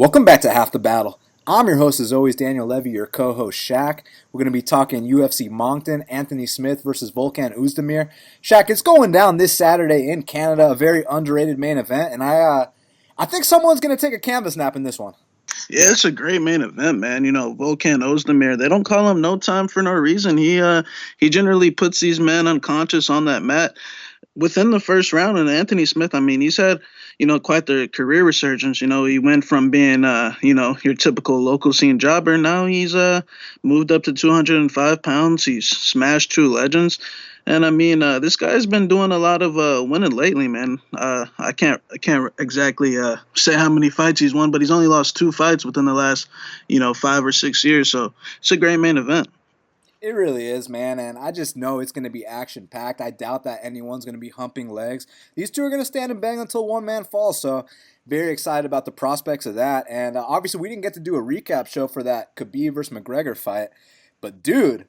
Welcome back to Half the Battle. I'm your host, as always, Daniel Levy, your co-host, Shaq. We're going to be talking UFC Moncton, Anthony Smith versus Volkan Oezdemir. Shaq, it's going down this Saturday in Canada, a very underrated main event, and I think someone's going to take a canvas nap in this one. Yeah, it's a great main event, man. Volkan Oezdemir, they don't call him no time for no reason. He generally puts these men unconscious on that mat within the first round. And Anthony Smith, he's had, quite the career resurgence. He went from being, your typical local scene jobber. Now he's moved up to 205 pounds. He's smashed true legends. And this guy's been doing a lot of winning lately, man. I can't exactly say how many fights he's won, but he's only lost 2 fights within the last, 5 or 6 years. So it's a great main event. It really is, man, and I just know it's going to be action-packed. I doubt that anyone's going to be humping legs. These two are going to stand and bang until one man falls, so very excited about the prospects of that. And obviously, we didn't get to do a recap show for that Khabib versus McGregor fight, but dude,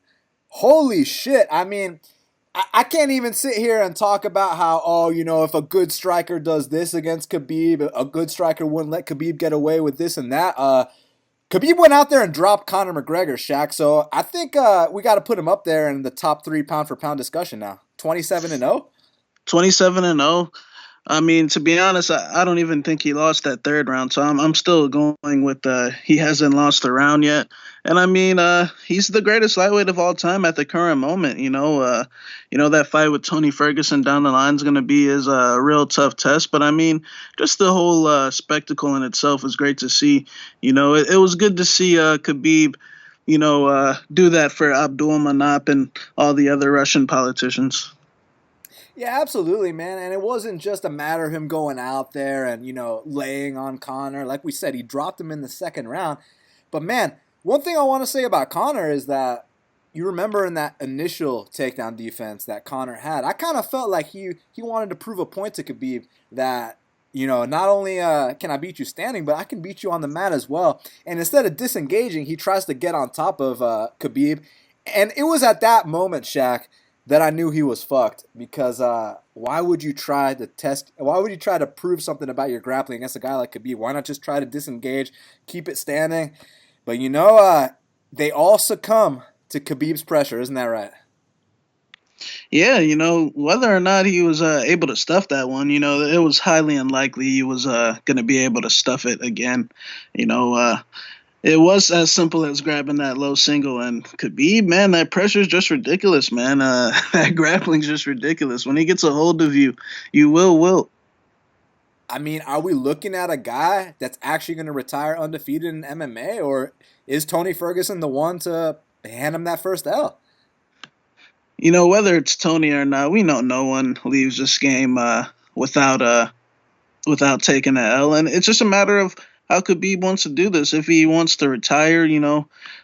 holy shit. I can't even sit here and talk about how, if a good striker does this against Khabib, a good striker wouldn't let Khabib get away with this and that. Khabib went out there and dropped Conor McGregor, Shaq, so I think we got to put him up there in the top 3 pound-for-pound discussion now. 27-0? 27-0. To be honest, I don't even think he lost that third round, so I'm still going with he hasn't lost a round yet. And he's the greatest lightweight of all time at the current moment. That fight with Tony Ferguson down the line is going to be his real tough test. But just the whole spectacle in itself was great to see. It was good to see Khabib, do that for Abdulmanap and all the other Russian politicians. Yeah, absolutely, man. And it wasn't just a matter of him going out there and, laying on Conor. Like we said, he dropped him in the second round. But, man, one thing I want to say about Conor is that you remember in that initial takedown defense that Conor had, I kind of felt like he wanted to prove a point to Khabib that, not only can I beat you standing, but I can beat you on the mat as well. And instead of disengaging, he tries to get on top of Khabib. And it was at that moment, Shaq, that I knew he was fucked, because why would you try to prove something about your grappling against a guy like Khabib? Why not just try to disengage, keep it standing? But they all succumb to Khabib's pressure, isn't that right? Yeah, whether or not he was able to stuff that one, it was highly unlikely he was going to be able to stuff it again. It was as simple as grabbing that low single, and Khabib, man, that pressure is just ridiculous, man. That grappling's just ridiculous. When he gets a hold of you, you will wilt. Are we looking at a guy that's actually going to retire undefeated in MMA, or is Tony Ferguson the one to hand him that first L? Whether it's Tony or not, we know no one leaves this game without taking an L, and it's just a matter of how Khabib wants to do this. If he wants to retire, in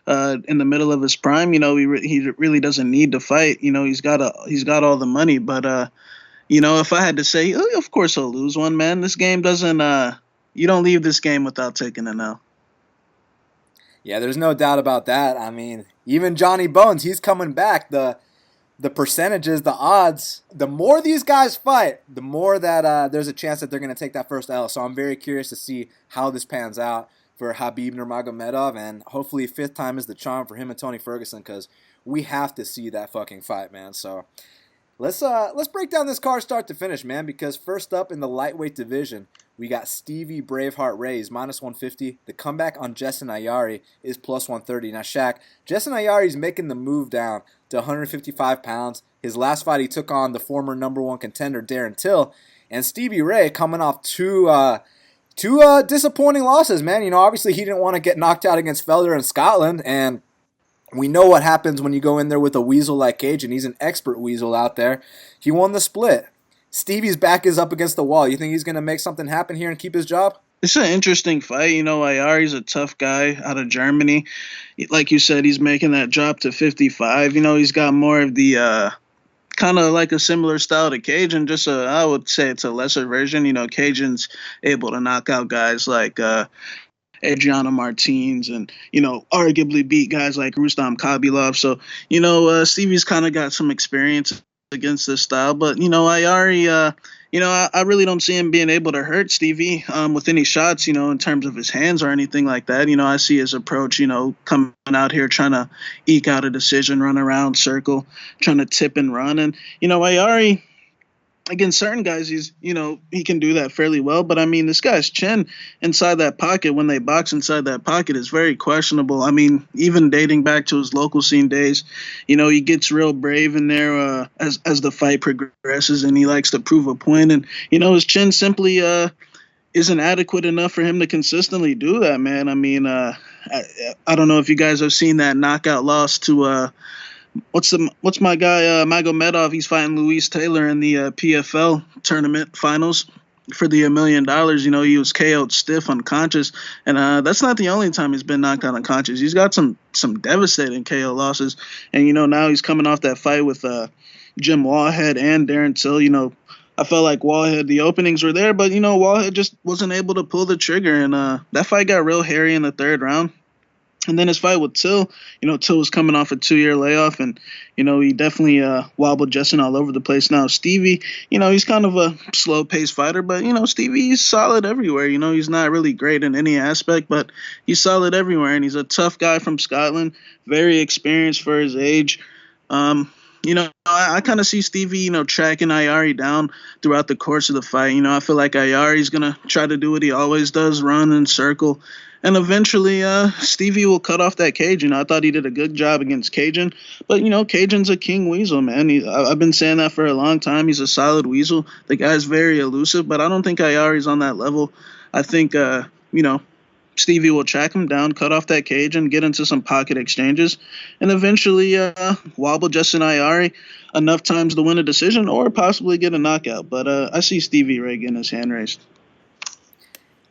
the middle of his prime, he really doesn't need to fight. He's got all the money. But if I had to say, of course he'll lose one, man. This game doesn't. You don't leave this game without taking an L. Yeah, there's no doubt about that. Even Johnny Bones, he's coming back. The percentages, the odds, the more these guys fight, the more that there's a chance that they're going to take that first L. So I'm very curious to see how this pans out for Khabib Nurmagomedov, and hopefully 5th time is the charm for him and Tony Ferguson, because we have to see that fucking fight, man. So let's break down this card start to finish, man, because first up in the lightweight division, we got Stevie Braveheart Reyes, minus 150. The comeback on Jessin Ayari is plus 130. Now, Shaq, Jessin Ayari's making the move down to 155 pounds. His last fight, he took on the former number 1 contender, Darren Till. And Stevie Ray coming off two disappointing losses, man. Obviously he didn't want to get knocked out against Felder in Scotland, and we know what happens when you go in there with a weasel like Cage, and he's an expert weasel out there. He won the split. Stevie's back is up against the wall. You think he's going to make something happen here and keep his job? It's an interesting fight. Ayari's a tough guy out of Germany. Like you said, he's making that drop to 55. He's got more of the kind of like a similar style to Cage, and just I would say it's a lesser version. Cajuns able to knock out guys like Adriano Martins and, arguably beat guys like Rustam Khabilov. So, Stevie's kind of got some experience against this style. But, Ayari, I really don't see him being able to hurt Stevie with any shots, in terms of his hands or anything like that. I see his approach, coming out here trying to eke out a decision, run around circle, trying to tip and run. And, Ayari, against certain guys, he can do that fairly well. But I mean, this guy's chin inside that pocket, when they box inside that pocket, is very questionable. I mean, even dating back to his local scene days, he gets real brave in there as the fight progresses, and he likes to prove a point. And his chin simply isn't adequate enough for him to consistently do that, man. I mean, I don't know if you guys have seen that knockout loss to what's my guy Magomedov. He's fighting Luis Taylor in the PFL tournament finals for the $1 million. He was KO'd stiff, unconscious, and that's not the only time he's been knocked out unconscious. He's got some devastating KO losses, and now he's coming off that fight with Jim Wallhead and Darren Till. I felt like Wallhead, the openings were there, but Wallhead just wasn't able to pull the trigger, and that fight got real hairy in the third round. And then his fight with Till, Till was coming off a 2-year layoff, and, he definitely wobbled Jessin all over the place. Now, Stevie, he's kind of a slow-paced fighter, but, Stevie's solid everywhere. He's not really great in any aspect, but he's solid everywhere, and he's a tough guy from Scotland, very experienced for his age. I kind of see Stevie, tracking Ayari down throughout the course of the fight. I feel like Ayari's going to try to do what he always does, run and circle. And eventually, Stevie will cut off that cage. I thought he did a good job against Cajun. But, Cajun's a king weasel, man. I've been saying that for a long time. He's a solid weasel. The guy's very elusive, but I don't think Ayari's on that level. I think, Stevie will track him down, cut off that cage, and get into some pocket exchanges. And eventually wobble Jessin Ayari enough times to win a decision or possibly get a knockout. But I see Stevie Ray getting his hand raised.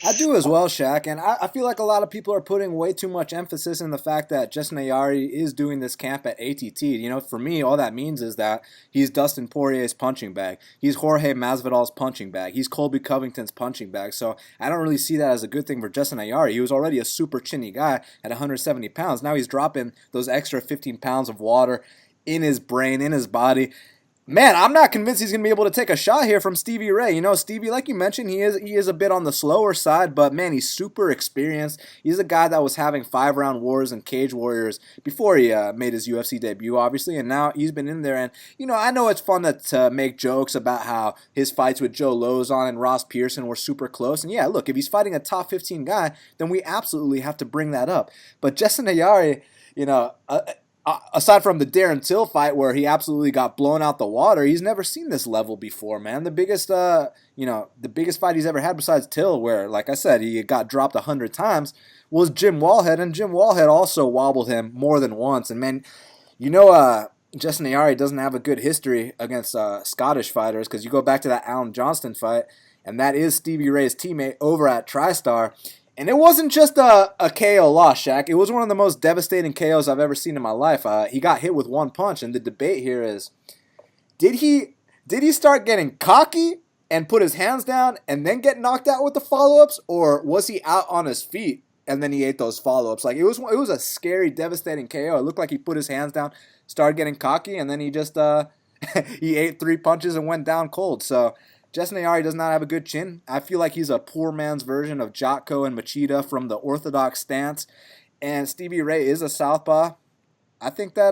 I do as well, Shaq, and I feel like a lot of people are putting way too much emphasis in the fact that Jessin Ayari is doing this camp at ATT. For me, all that means is that he's Dustin Poirier's punching bag. He's Jorge Masvidal's punching bag. He's Colby Covington's punching bag. So I don't really see that as a good thing for Jessin Ayari. He was already a super chinny guy at 170 pounds. Now he's dropping those extra 15 pounds of water in his brain, in his body. Man, I'm not convinced he's going to be able to take a shot here from Stevie Ray. Stevie, like you mentioned, he is a bit on the slower side, but man, he's super experienced. He's a guy that was having 5-round wars and Cage Warriors before he made his UFC debut, obviously, and now he's been in there. And, I know it's fun to make jokes about how his fights with Joe Lozon and Ross Pearson were super close. And yeah, look, if he's fighting a top 15 guy, then we absolutely have to bring that up. But Jessin Ayari, aside from the Darren Till fight where he absolutely got blown out the water, he's never seen this level before, man. The biggest, the biggest fight he's ever had besides Till, where, like I said, he got dropped 100 times, was Jim Wallhead, and Jim Wallhead also wobbled him more than once. And man, Jessin Ayari doesn't have a good history against Scottish fighters, because you go back to that Alan Johnston fight, and that is Stevie Ray's teammate over at TriStar. And it wasn't just a KO loss, Shaq. It was one of the most devastating KOs I've ever seen in my life. He got hit with one punch, and the debate here is, did he start getting cocky and put his hands down and then get knocked out with the follow-ups, or was he out on his feet and then he ate those follow-ups? Like, it was a scary, devastating KO. It looked like he put his hands down, started getting cocky, and then he just he ate 3 punches and went down cold. So Jessin Ayari does not have a good chin. I feel like he's a poor man's version of Jotko and Machida from the orthodox stance. And Stevie Ray is a southpaw. I think that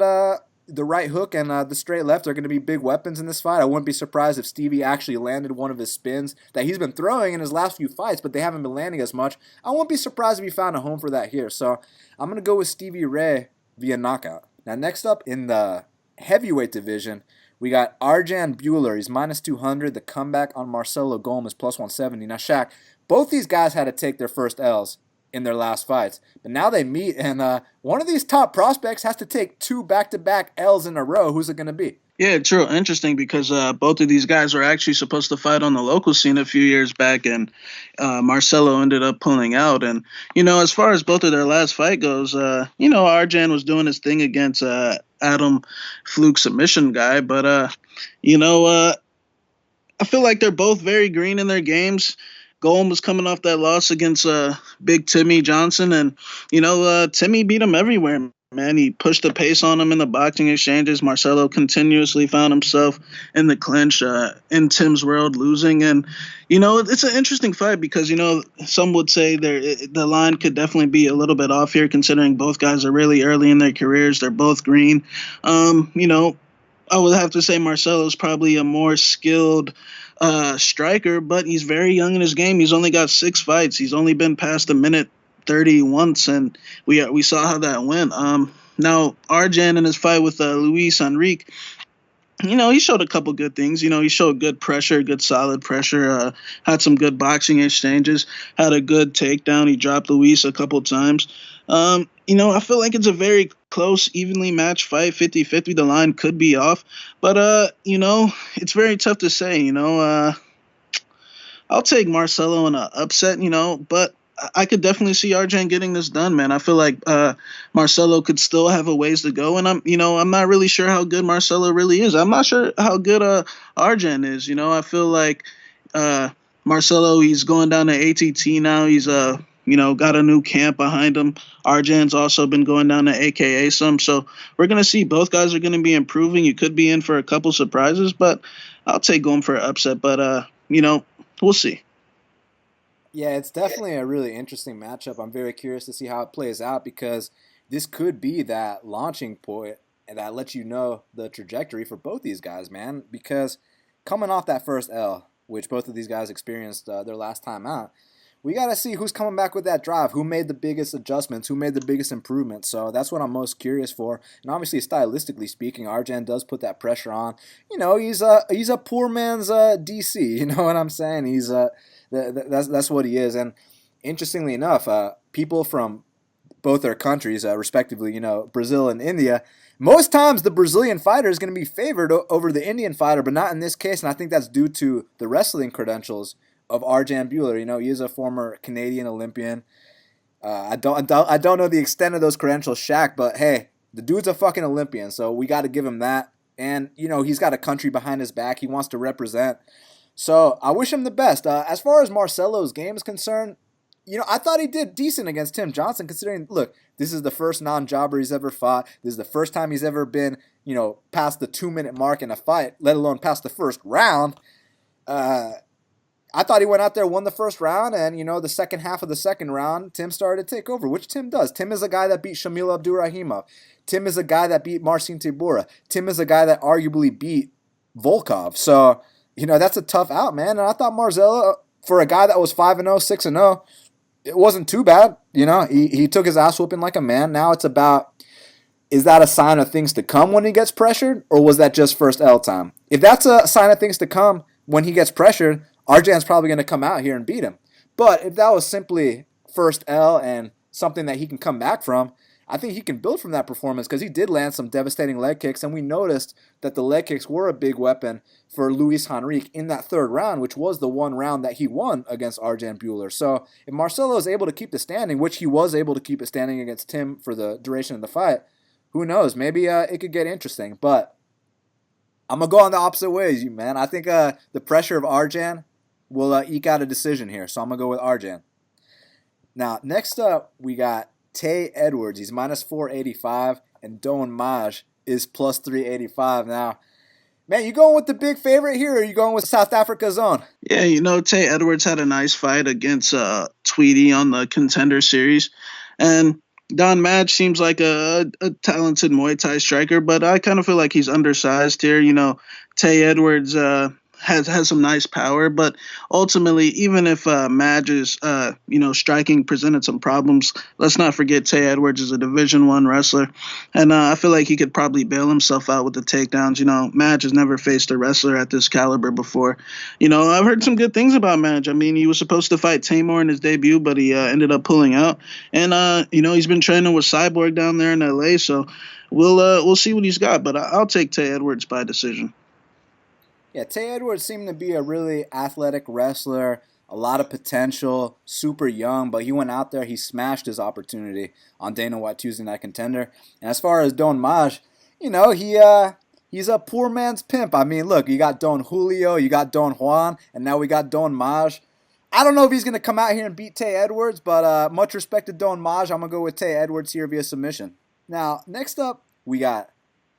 the right hook and the straight left are going to be big weapons in this fight. I wouldn't be surprised if Stevie actually landed one of his spins that he's been throwing in his last few fights, but they haven't been landing as much. I won't be surprised if he found a home for that here. So I'm going to go with Stevie Ray via knockout. Now, next up in the heavyweight division, we got Arjan Bhullar. He's minus 200. The comeback on Marcelo Golm is plus 170. Now, Shaq, both these guys had to take their first L's in their last fights. But now they meet, and one of these top prospects has to take 2 back-to-back L's in a row. Who's it going to be? Yeah, true. Interesting, because both of these guys were actually supposed to fight on the local scene a few years back, and Marcelo ended up pulling out. And, as far as both of their last fight goes, Arjan was doing his thing against Adam Fluke submission guy. But, I feel like they're both very green in their games. Golm was coming off that loss against Big Timmy Johnson, and, Timmy beat him everywhere. man. He pushed the pace on him in the boxing exchanges. Marcelo continuously found himself in the clinch, in Tim's world, losing. And, it's an interesting fight because, some would say the line could definitely be a little bit off here considering both guys are really early in their careers. They're both green. I would have to say Marcelo's probably a more skilled striker, but he's very young in his game. He's only got 6 fights. He's only been past a minute 30 once, and we saw how that went. Now Arjan in his fight with Luis Enrique, he showed a couple good things. He showed good pressure, good solid pressure. Had some good boxing exchanges. Had a good takedown. He dropped Luis a couple times. I feel like it's a very close, evenly matched fight, 50-50. The line could be off, but it's very tough to say. I'll take Marcelo in an upset. But I could definitely see Arjan getting this done, man. I feel like Marcelo could still have a ways to go, and I'm not really sure how good Marcelo really is. I'm not sure how good Arjan is. I feel like Marcelo, he's going down to ATT now. He's got a new camp behind him. Arjan's also been going down to AKA some, so we're gonna see both guys are gonna be improving. You could be in for a couple surprises, but I'll take Golm for an upset. But we'll see. Yeah, it's definitely a really interesting matchup. I'm very curious to see how it plays out because this could be that launching point and that lets you know the trajectory for both these guys, man. Because coming off that first L, which both of these guys experienced their last time out, we got to see who's coming back with that drive, who made the biggest adjustments, who made the biggest improvements. So that's what I'm most curious for. And obviously, stylistically speaking, Arjan does put that pressure on. He's a poor man's DC. You know what I'm saying? That's what he is. And interestingly enough, people from both their countries, respectively, Brazil and India, most times the Brazilian fighter is going to be favored over the Indian fighter, but not in this case. And I think that's due to the wrestling credentials of Arjan Bhullar. He is a former Canadian Olympian. I don't know the extent of those credentials, Shaq, but hey, the dude's a fucking Olympian, so we got to give him that. And he's got a country behind his back. He wants to represent. So I wish him the best. As far as Marcelo's game is concerned, I thought he did decent against Tim Johnson, considering, look, this is the first non-jobber he's ever fought. This is the first time he's ever been, past the 2-minute mark in a fight, let alone past the first round. I thought he went out there, won the first round, and, the second half of the second round, Tim started to take over, which Tim does. Tim is a guy that beat Shamil Abdurrahimov. Tim is a guy that beat Marcin Tybura. Tim is a guy that arguably beat Volkov. So, that's a tough out, man. And I thought Marcelo, for a guy that was 5-0, 6-0, it wasn't too bad. He took his ass whooping like a man. Now it's about, is that a sign of things to come when he gets pressured, or was that just first L time? If that's a sign of things to come when he gets pressured, Arjan's probably going to come out here and beat him. But if that was simply first L and something that he can come back from, I think he can build from that performance because he did land some devastating leg kicks, and we noticed that the leg kicks were a big weapon for Luis Enrique in that third round, which was the one round that he won against Arjan Bhullar. So if Marcelo is able to keep the standing, which he was able to keep it standing against Tim for the duration of the fight, who knows? Maybe it could get interesting. But I'm going to go on the opposite ways, man. I think the pressure of Arjan will eke out a decision here, so I'm going to go with Arjan. Now, next up, we got Tay Edwards. He's minus 485, and Doan Maj is plus 385. Now, man, you going with the big favorite here, or are you going with South Africa's own? Yeah, Tay Edwards had a nice fight against Tweedy on the Contender Series, and Don Madge seems like a talented Muay Thai striker, but I kind of feel like he's undersized here. Tay Edwards has some nice power, but ultimately, even if Madge's striking presented some problems, let's not forget Tay Edwards is a Division I wrestler, and I feel like he could probably bail himself out with the takedowns. Madge has never faced a wrestler at this caliber before. I've heard some good things about Madge. I mean, he was supposed to fight Tamor in his debut, but he ended up pulling out, and he's been training with Cyborg down there in LA, so we'll see what he's got. But I'll take Tay Edwards by decision. Yeah, Tay Edwards seemed to be a really athletic wrestler, a lot of potential, super young, but he went out there, he smashed his opportunity on Dana White Tuesday Night Contender. And as far as Don Maj, he's a poor man's pimp. I mean, look, you got Don Julio, you got Don Juan, and now we got Don Maj. I don't know if he's going to come out here and beat Tay Edwards, but much respect to Don Maj. I'm going to go with Tay Edwards here via submission. Now, next up, we got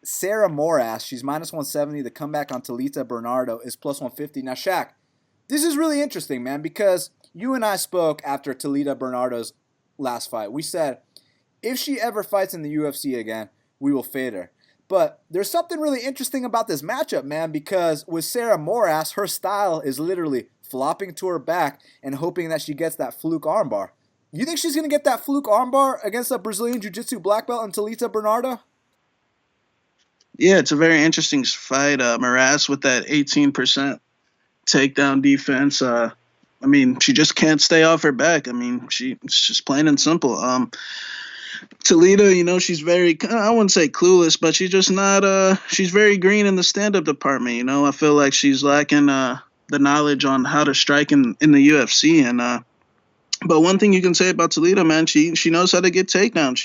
Sarah Moras. She's minus 170. The comeback on Talita Bernardo is plus 150. Now, Shaq, this is really interesting, man, because you and I spoke after Talita Bernardo's last fight. We said, if she ever fights in the UFC again, we will fade her. But there's something really interesting about this matchup, man, because with Sarah Moras, her style is literally flopping to her back and hoping that she gets that fluke armbar. You think she's going to get that fluke armbar against a Brazilian Jiu-Jitsu black belt in Talita Bernardo? Yeah, it's a very interesting fight. Moras with that 18% takedown defense. I mean, she just can't stay off her back. I mean, it's just plain and simple. Talita, she's very, I wouldn't say clueless, but she's just not, she's very green in the stand-up department. I feel like she's lacking the knowledge on how to strike in the UFC. But one thing you can say about Talita, man, she knows how to get takedowns.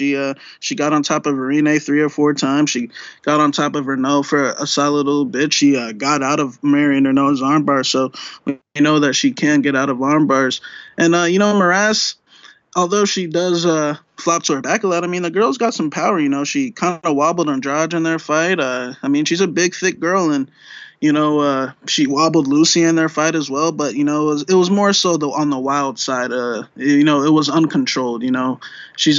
She got on top of Irene 3 or 4 times. She got on top of Renault for a solid little bit. She got out of Marion Renault's armbar, so we know that she can get out of armbars. And Moras, although she does flop to her back a lot, I mean, the girl's got some power. She kind of wobbled Andrade in their fight. I mean, she's a big, thick girl, and she wobbled Lucy in their fight as well, but it was more so on the wild side. It was uncontrolled. She's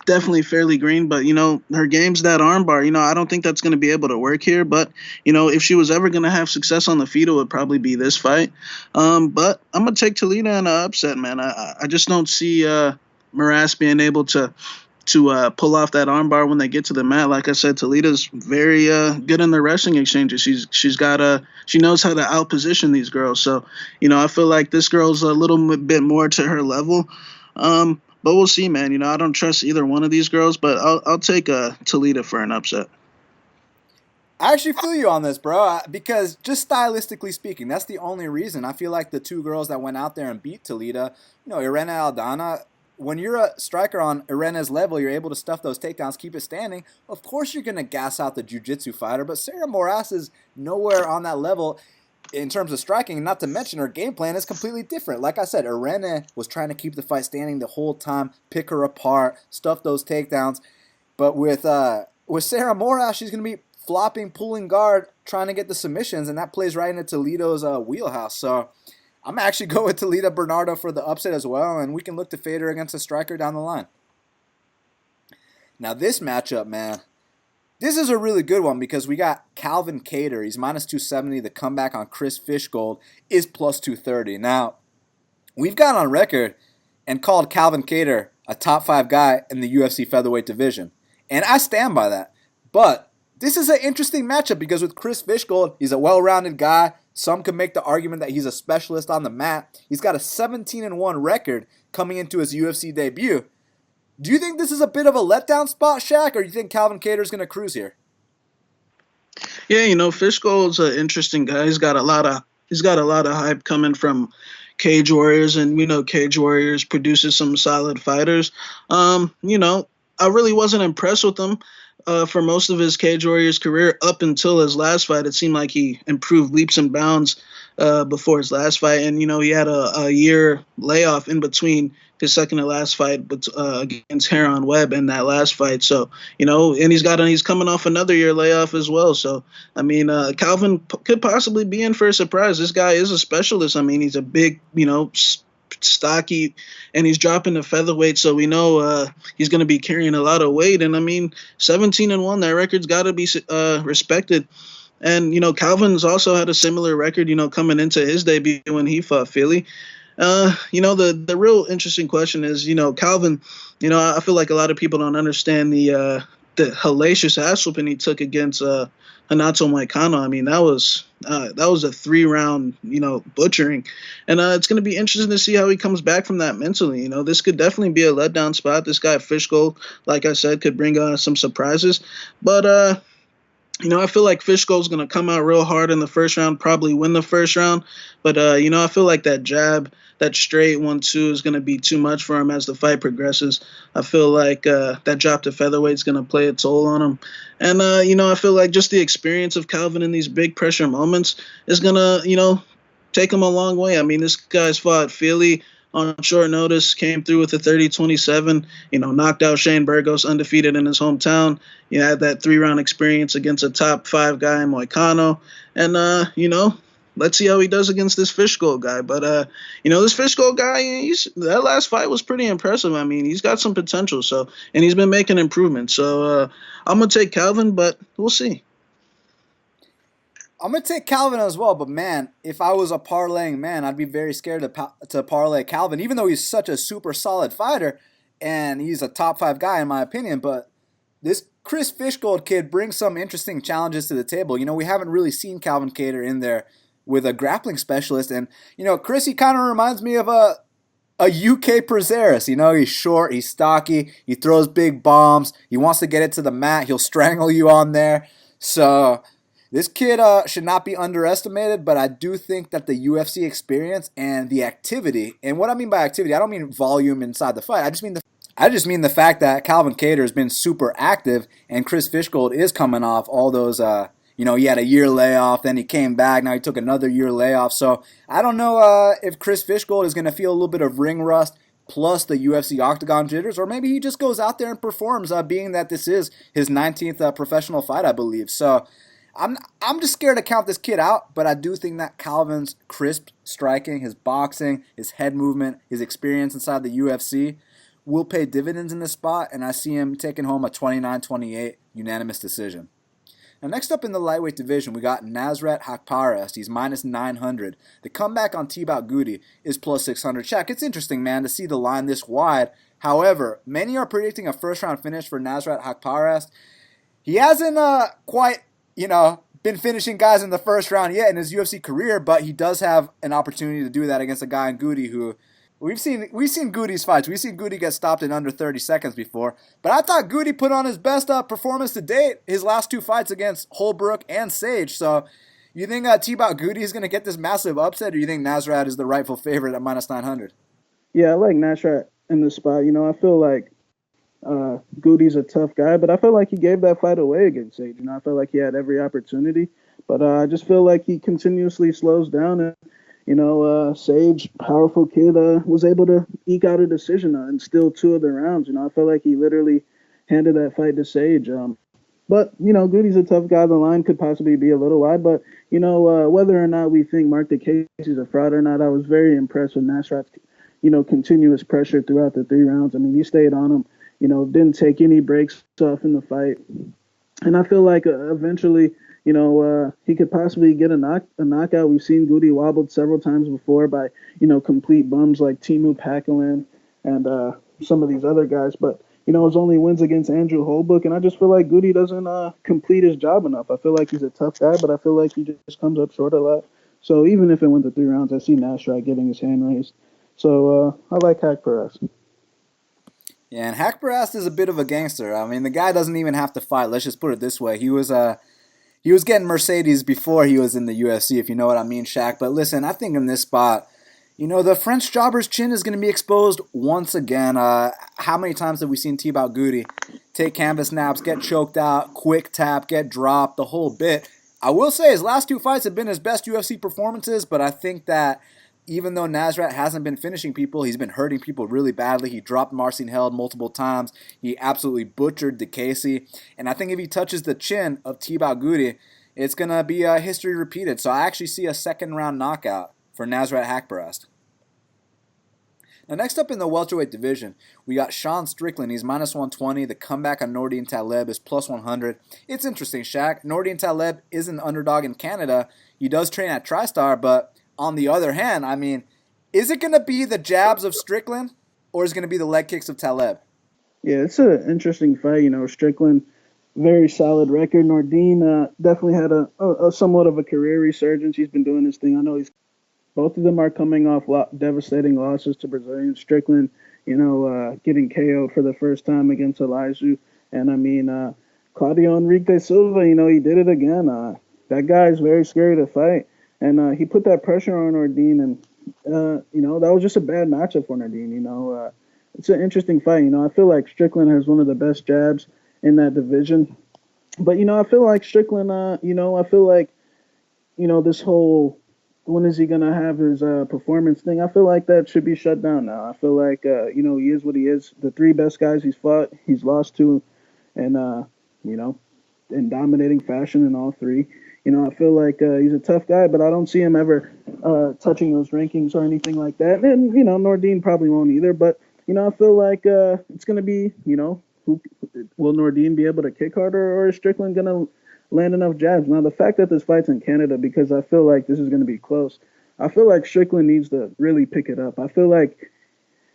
definitely fairly green, but her game's that armbar. I don't think that's going to be able to work here. But if she was ever going to have success on the feet, it would probably be this fight. But I'm gonna take Talita in an upset, man. I just don't see Moras being able to pull off that armbar when they get to the mat. Like I said, Talita's very good in the wrestling exchanges. She knows how to outposition these girls. So, I feel like this girl's a little bit more to her level. But we'll see, man. I don't trust either one of these girls, but I'll take Talita for an upset. I actually feel you on this, bro, because just stylistically speaking, that's the only reason. I feel like the 2 girls that went out there and beat Talita, Irene Aldana, when you're a striker on Irene's level, you're able to stuff those takedowns, keep it standing. Of course you're going to gas out the jiu-jitsu fighter, but Sarah Moras is nowhere on that level in terms of striking, not to mention her game plan is completely different. Like I said, Irene was trying to keep the fight standing the whole time, pick her apart, stuff those takedowns. But with Sarah Moras, she's going to be flopping, pulling guard, trying to get the submissions, and that plays right into Toledo's wheelhouse. So I'm actually going with Talita Bernardo for the upset as well, and we can look to fade her against a striker down the line. Now this matchup, man, this is a really good one because we got Calvin Kattar. He's minus 270. The comeback on Chris Fishgold is plus 230. Now, we've gone on record and called Calvin Kattar a top 5 guy in the UFC featherweight division, and I stand by that. But this is an interesting matchup because with Chris Fishgold, he's a well-rounded guy. Some could make the argument that he's a specialist on the mat. He's got a 17-1 record coming into his UFC debut. Do you think this is a bit of a letdown spot, Shaq, or do you think Calvin Kattar is going to cruise here? Yeah, Fishgold's an interesting guy. He's got a lot of hype coming from Cage Warriors, and we know Cage Warriors produces some solid fighters. I really wasn't impressed with him for most of his Cage Warriors career up until his last fight. It seemed like he improved leaps and bounds before his last fight, and he had a year layoff in between his second to last fight against Heron Webb and that last fight. So and he's coming off another year layoff as well. So I mean, Calvin could possibly be in for a surprise. This guy is a specialist. I mean, he's a big stocky, and he's dropping the featherweight, so we know he's going to be carrying a lot of weight. And I mean, 17-1, that record's got to be respected. And Calvin's also had a similar record, coming into his debut when he fought Philly. The real interesting question is, Calvin, I feel like a lot of people don't understand the hellacious ass whooping he took against Renato Moicano. I mean, that was a 3-round, butchering. And it's going to be interesting to see how he comes back from that mentally. This could definitely be a letdown spot. This guy Fishgold, like I said, could bring some surprises. But, I feel like Fishgold's going to come out real hard in the first round, probably win the first round. But, I feel like that jab, that straight 1-2 is going to be too much for him as the fight progresses. I feel like that drop to featherweight is going to play a toll on him. And, I feel like just the experience of Calvin in these big pressure moments is going to, take him a long way. I mean, this guy's fought Philly, on short notice, came through with a 30-27, knocked out Shane Burgos, undefeated in his hometown. Had that 3-round experience against a top 5 guy, Moicano. And, let's see how he does against this Fishgold guy. But, this Fishgold guy, that last fight was pretty impressive. I mean, he's got some potential. So, and he's been making improvements. So I'm going to take Calvin, but we'll see. I'm going to take Calvin as well, but man, if I was a parlaying man, I'd be very scared to parlay Calvin, even though he's such a super solid fighter, and he's a top 5 guy in my opinion, but this Chris Fishgold kid brings some interesting challenges to the table. We haven't really seen Calvin Kattar in there with a grappling specialist, and, Chris, he kind of reminds me of a UK Prazeres. He's short, he's stocky, he throws big bombs, he wants to get it to the mat, he'll strangle you on there, so this kid should not be underestimated, but I do think that the UFC experience and the activity, and what I mean by activity, I don't mean volume inside the fight. I just mean the fact that Calvin Kattar has been super active, and Chris Fishgold is coming off all those. He had a year layoff, then he came back. Now he took another year layoff. So I don't know if Chris Fishgold is going to feel a little bit of ring rust plus the UFC octagon jitters, or maybe he just goes out there and performs, being that this is his 19th professional fight, I believe. So I'm just scared to count this kid out, but I do think that Calvin's crisp striking, his boxing, his head movement, his experience inside the UFC will pay dividends in this spot, and I see him taking home a 29-28 unanimous decision. Now, next up in the lightweight division, we got Nasrat Haqparast. He's minus 900. The comeback on Thibault Gouti is plus 600. Shaq, it's interesting, man, to see the line this wide. However, many are predicting a first-round finish for Nasrat Haqparast. He hasn't quite been finishing guys in the first round yet in his UFC career, but he does have an opportunity to do that against a guy in Gouti who we've seen Gouti's fights. We've seen Gouti get stopped in under 30 seconds before, but I thought Gouti put on his best performance to date his last 2 fights against Holbrook and Sage. So you think Thibault Gouti is going to get this massive upset, or you think Nasrat is the rightful favorite at minus 900? Yeah, I like Nasrat in this spot. I feel like Gouti's a tough guy, but I feel like he gave that fight away against Sage. I feel like he had every opportunity, but I just feel like he continuously slows down. And Sage, powerful kid, was able to eke out a decision and steal 2 of the rounds. I feel like he literally handed that fight to Sage. But Gouti's a tough guy. The line could possibly be a little wide, but whether or not we think Mark DeCasey's a fraud or not, I was very impressed with Nasrat's continuous pressure throughout the 3 rounds. I mean, he stayed on him. Didn't take any breaks off in the fight. And I feel like eventually, he could possibly get a knockout. We've seen Gouti wobbled several times before by, complete bums like Timu Pakalin and some of these other guys. But, his only wins against Andrew Holbrook. And I just feel like Gouti doesn't complete his job enough. I feel like he's a tough guy, but I feel like he just comes up short a lot. So even if it went to 3 rounds, I see Nasrat getting his hand raised. So I like Haqparast. Yeah, and Haqparast is a bit of a gangster. I mean, the guy doesn't even have to fight. Let's just put it this way. He was getting Mercedes before he was in the UFC, if you know what I mean, Shaq. But listen, I think in this spot, the French jobber's chin is going to be exposed once again. How many times have we seen Thibault Gouti take canvas naps, get choked out, quick tap, get dropped, the whole bit? I will say his last 2 fights have been his best UFC performances, but I think that even though Nasrat hasn't been finishing people, he's been hurting people really badly. He dropped Marcin Held multiple times. He absolutely butchered DeCasey. And I think if he touches the chin of Thibault Gouti, it's going to be history repeated. So I actually see a second-round knockout for Nasrat Haqparast. Now, next up in the welterweight division, we got Sean Strickland. He's minus 120. The comeback on Nordine Taleb is plus 100. It's interesting, Shaq. Nordine Taleb is an underdog in Canada. He does train at TriStar, but on the other hand, I mean, is it going to be the jabs of Strickland, or is it going to be the leg kicks of Taleb? Yeah, it's an interesting fight. Strickland, very solid record. Nordine definitely had a somewhat of a career resurgence. He's been doing his thing. I know both of them are coming off devastating losses to Brazilian. Strickland, getting KO'd for the first time against Elijah. And, I mean, Claudio Enrique Silva, he did it again. That guy is very scary to fight. And he put that pressure on Nordine, and, that was just a bad matchup for Nordine. It's an interesting fight. I feel like Strickland has one of the best jabs in that division. But, I feel like Strickland, I feel like, this whole when is he gonna have his performance thing? I feel like that should be shut down now. I feel like he is what he is. The three best guys he's fought, he's lost to, and you know, in dominating fashion in all three. I feel like he's a tough guy, but I don't see him ever touching those rankings or anything like that. And Nordine probably won't either. But I feel like it's gonna be, who will Nordine be able to kick harder, or is Strickland gonna land enough jabs? Now, the fact that this fight's in Canada, because I feel like this is gonna be close. I feel like Strickland needs to really pick it up. I feel like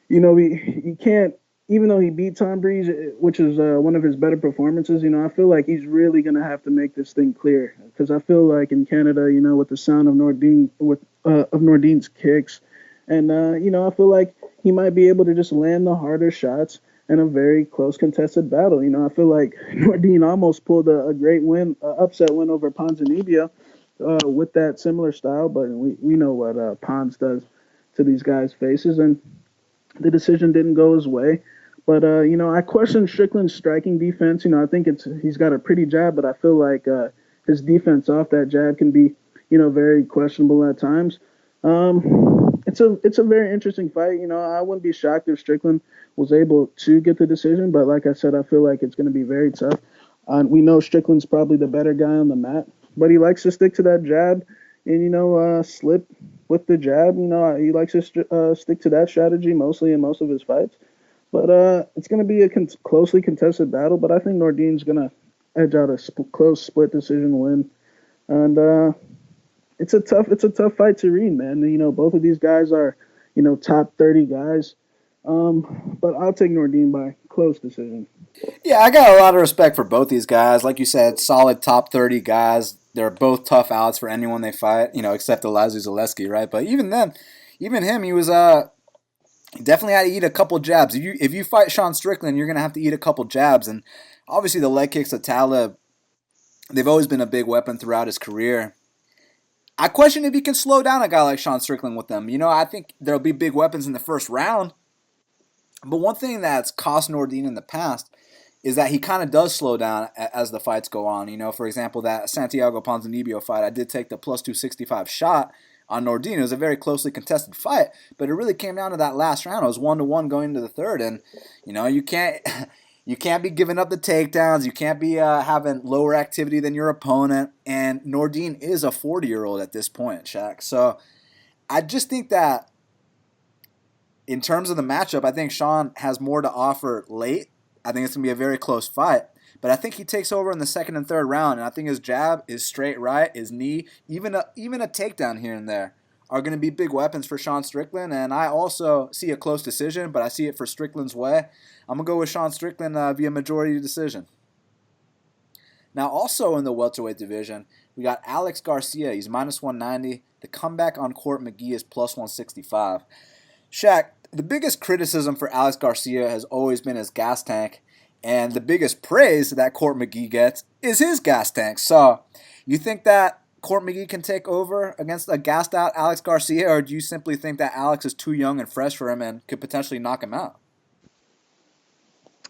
he can't, even though he beat Tom Breeze, which is one of his better performances. I feel like he's really gonna have to make this thing clear, because I feel like in Canada, with the sound of Nordine's kicks, and I feel like he might be able to just land the harder shots in a very close contested battle. I feel like Nordine almost pulled a great win, upset win over Ponzinibbio with that similar style, but we know what Pons does to these guys' faces, and the decision didn't go his way. But I question Strickland's striking defense. I think he's got a pretty jab, but I feel like his defense off that jab can be, very questionable at times. It's a very interesting fight. I wouldn't be shocked if Strickland was able to get the decision, but like I said, I feel like it's going to be very tough. We know Strickland's probably the better guy on the mat, but he likes to stick to that jab and slip with the jab. He likes to stick to that strategy mostly in most of his fights. But it's going to be a closely contested battle. But I think Nordine's going to edge out a close split decision win, and it's a tough fight to read, man. Both of these guys are top 30 guys, but I'll take Nordine by close decision. Yeah, I got a lot of respect for both these guys. Like you said, solid top 30 guys. They're both tough outs for anyone they fight, except Elijah Zaleski, right? But even then, even him, he was definitely had to eat a couple jabs. If you fight Sean Strickland, you're gonna have to eat a couple jabs, and obviously the leg kicks of Taleb, they've always been a big weapon throughout his career. I question if he can slow down a guy like Sean Strickland with them. I think there'll be big weapons in the first round, but one thing that's cost Nordine in the past is that he kind of does slow down as the fights go on. For example, that Santiago Ponzinibbio fight, I did take the plus 265 shot on Nordine. It was a very closely contested fight, but it really came down to that last round. It was 1-1 going into the third, and you can't you can't be giving up the takedowns. You can't be having lower activity than your opponent. And Nordine is a 40-year-old at this point, Shaq. So I just think that in terms of the matchup, I think Sean has more to offer late. I think it's going to be a very close fight. But I think he takes over in the second and third round, and I think his jab, his straight right, his knee, even a takedown here and there are going to be big weapons for Sean Strickland. And I also see a close decision, but I see it for Strickland's way. I'm going to go with Sean Strickland via majority decision. Now, also in the welterweight division, we got Alex Garcia. He's minus 190. The comeback on court McGee is plus 165. Shaq, the biggest criticism for Alex Garcia has always been his gas tank, and the biggest praise that Court McGee gets is his gas tank. So, you think that Court McGee can take over against a gassed out Alex Garcia, or do you simply think that Alex is too young and fresh for him and could potentially knock him out?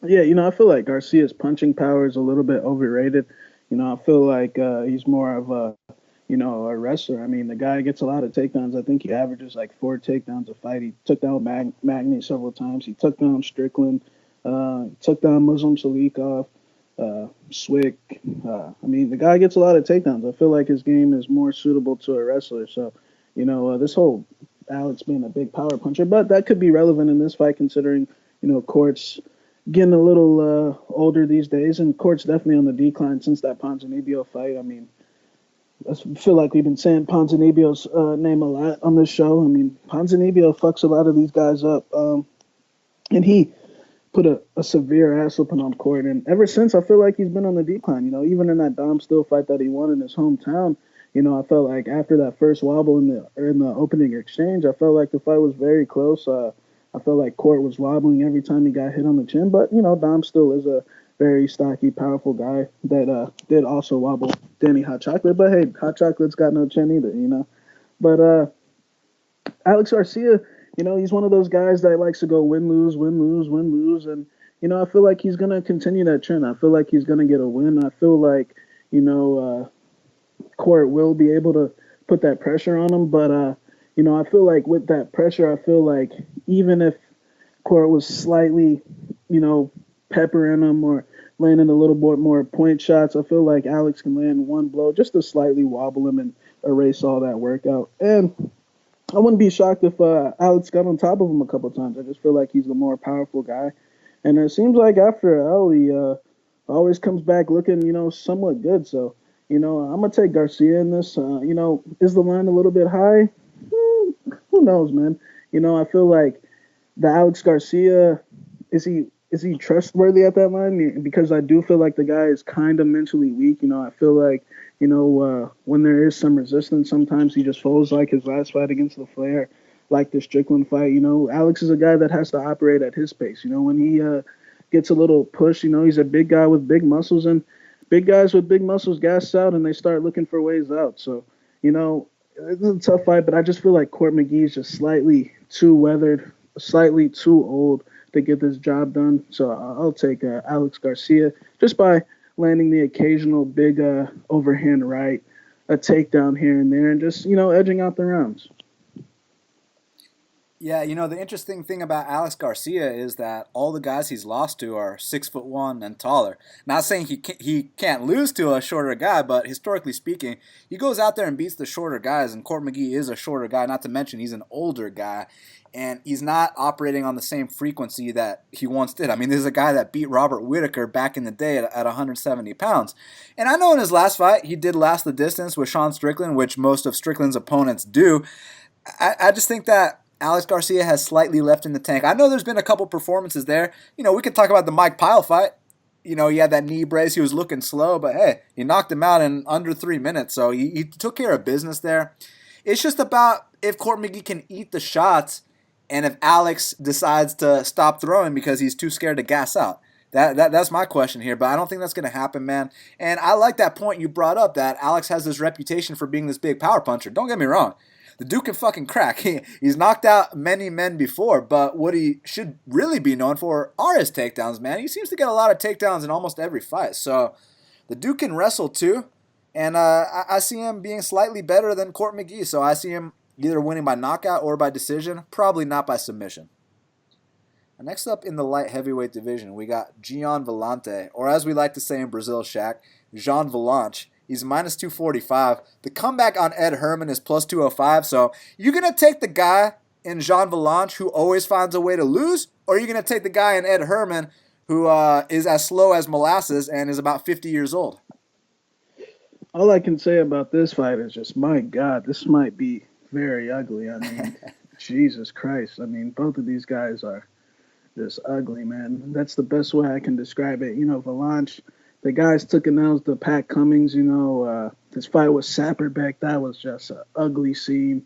Yeah, I feel like Garcia's punching power is a little bit overrated. I feel like he's more of a wrestler. I mean, the guy gets a lot of takedowns. I think he averages like 4 takedowns a fight. He took down Magny several times. He took down Strickland. Took down Muslim Salikov, Swick. I mean, the guy gets a lot of takedowns. I feel like his game is more suitable to a wrestler. So, this whole Alex being a big power puncher, but that could be relevant in this fight considering, Court's getting a little older these days, and Court's definitely on the decline since that Ponzinibbio fight. I mean, I feel like we've been saying Ponzinibbio's name a lot on this show. I mean, Ponzinibbio fucks a lot of these guys up, and he put a severe ass whooping on Court, and ever since I feel like he's been on the decline. Even in that Dom Still fight that he won in his hometown, I felt like after that first wobble in the opening exchange, I felt like the fight was very close. I felt like Court was wobbling every time he got hit on the chin, but Dom Still is a very stocky, powerful guy that did also wobble Danny Hot Chocolate. But hey, Hot Chocolate's got no chin either, But Alex Garcia, he's one of those guys that likes to go win, lose, win, lose, win, lose. And, I feel like he's going to continue that trend. I feel like he's going to get a win. I feel like, Court will be able to put that pressure on him. But I feel like with that pressure, I feel like even if Court was slightly, peppering him or landing a little bit more point shots, I feel like Alex can land one blow just to slightly wobble him and erase all that workout. And I wouldn't be shocked if Alex got on top of him a couple times. I just feel like he's the more powerful guy. And it seems like after L, he always comes back looking, somewhat good. So, I'm going to take Garcia in this. Is the line a little bit high? Who knows, man? I feel like the Alex Garcia, is he trustworthy at that line? Because I do feel like the guy is kind of mentally weak. I feel like, when there is some resistance, sometimes he just folds like his last fight against the Flair, like the Strickland fight. Alex is a guy that has to operate at his pace. When he gets a little push, he's a big guy with big muscles, and big guys with big muscles gas out and they start looking for ways out. So, it's a tough fight, but I just feel like Court McGee is just slightly too weathered, slightly too old to get this job done. So I'll take Alex Garcia just by landing the occasional big overhand right, a takedown here and there, and just, edging out the rounds. Yeah, the interesting thing about Alex Garcia is that all the guys he's lost to are 6'1" and taller. Not saying he can't lose to a shorter guy, but historically speaking, he goes out there and beats the shorter guys, and Court McGee is a shorter guy, not to mention he's an older guy, and he's not operating on the same frequency that he once did. I mean, this is a guy that beat Robert Whittaker back in the day at 170 pounds. And I know in his last fight, he did last the distance with Sean Strickland, which most of Strickland's opponents do. I just think that Alex Garcia has slightly left in the tank. I know there's been a couple performances there. We could talk about the Mike Pyle fight. He had that knee brace. He was looking slow, but hey, he knocked him out in under 3 minutes. So he took care of business there. It's just about if Court McGee can eat the shots and if Alex decides to stop throwing because he's too scared to gas out. That's my question here, but I don't think that's going to happen, man. And I like that point you brought up that Alex has this reputation for being this big power puncher. Don't get me wrong. The dude can fucking crack. He's knocked out many men before, but what he should really be known for are his takedowns, man. He seems to get a lot of takedowns in almost every fight. So the dude can wrestle too, and I see him being slightly better than Court McGee. So I see him either winning by knockout or by decision, probably not by submission. Next up in the light heavyweight division, we got Gian Villante, or as we like to say in Brazil, Shaq, Jean Villante. He's minus 245. The comeback on Ed Herman is plus 205. So you're going to take the guy in Jean Villante who always finds a way to lose, or are you going to take the guy in Ed Herman who is as slow as molasses and is about 50 years old? All I can say about this fight is just, my God, this might be very ugly. I mean, Jesus Christ. I mean, both of these guys are just ugly, man. That's the best way I can describe it. Villante, the guys took an L's to Pat Cummings, his fight with Sapperbeck, that was just an ugly scene.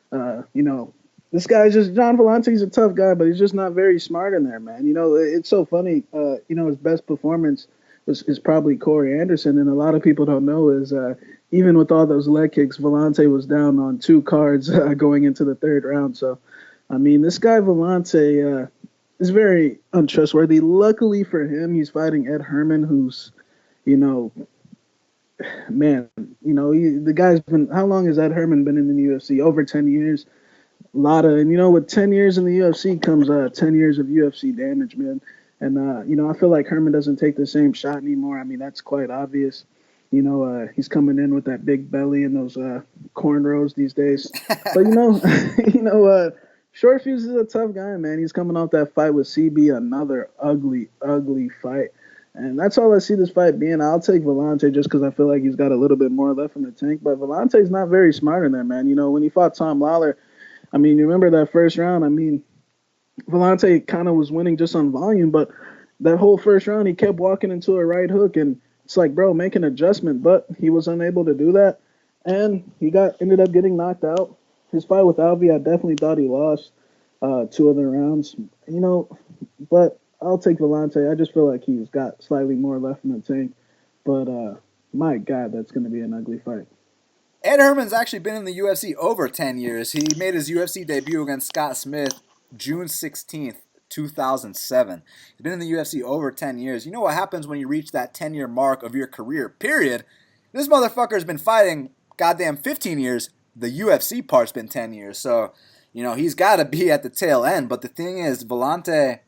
This guy's just, John Villante's a tough guy, but he's just not very smart in there, man. It's so funny, his best performance is probably Corey Anderson, and a lot of people don't know is even with all those leg kicks, Villante was down on 2 cards going into the 3rd round. So, I mean, this guy Villante is very untrustworthy. Luckily for him, he's fighting Ed Herman, who's, the guy's been, how long has Ed Herman been in the UFC? Over 10 years. With 10 years in the UFC comes 10 years of UFC damage, man. And, I feel like Herman doesn't take the same shot anymore. I mean, that's quite obvious. He's coming in with that big belly and those cornrows these days. But, Short Fuse is a tough guy, man. He's coming off that fight with CB, another ugly, ugly fight. And that's all I see this fight being. I'll take Villante just because I feel like he's got a little bit more left in the tank. But Villante's not very smart in there, man. When he fought Tom Lawler, I mean, you remember that first round? I mean, Villante kind of was winning just on volume, but that whole first round, he kept walking into a right hook. And it's like, bro, make an adjustment. But he was unable to do that. And he ended up getting knocked out. His fight with Alvey, I definitely thought he lost 2 other rounds. But I'll take Villante. I just feel like he's got slightly more left in the tank. But, my God, that's going to be an ugly fight. Ed Herman's actually been in the UFC over 10 years. He made his UFC debut against Scott Smith June 16th, 2007. He's been in the UFC over 10 years. You know what happens when you reach that 10-year mark of your career, period? This motherfucker's been fighting goddamn 15 years, the UFC part's been 10 years. So, he's got to be at the tail end. But the thing is, Villante,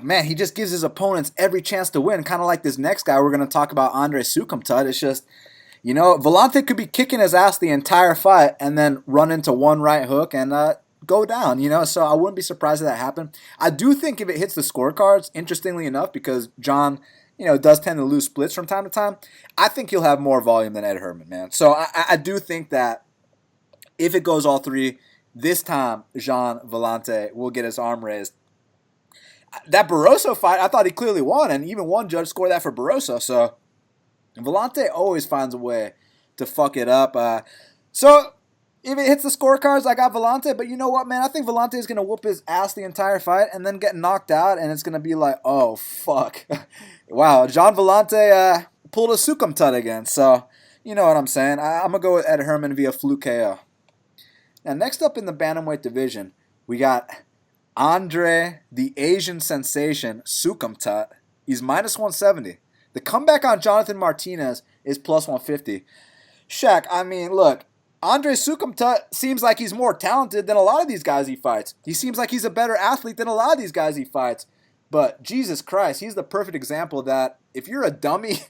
man, he just gives his opponents every chance to win. Kind of like this next guy we're going to talk about, Andre Soukhamthath. It's just, Villante could be kicking his ass the entire fight and then run into one right hook and go down, So I wouldn't be surprised if that happened. I do think if it hits the scorecards, interestingly enough, because John, does tend to lose splits from time to time, I think he'll have more volume than Ed Herman, man. So I do think that if it goes all three, this time Gian Villante will get his arm raised. That Barroso fight, I thought he clearly won, and even one judge scored that for Barroso. So Villante always finds a way to fuck it up. So if it hits the scorecards, I got Villante. But you know what, man? I think Villante is going to whoop his ass the entire fight and then get knocked out, and it's going to be like, oh, fuck. Wow, Gian Villante pulled a Soukhamthath again. So you know what I'm saying. I'm going to go with Ed Herman via fluke KO. Now, next up in the bantamweight division, we got Andre, the Asian sensation, Soukhamthath. He's minus 170. The comeback on Jonathan Martinez is plus 150. Shaq, I mean, look, Andre Soukhamthath seems like he's more talented than a lot of these guys he fights. He seems like he's a better athlete than a lot of these guys he fights. But Jesus Christ, he's the perfect example that if you're a dummy,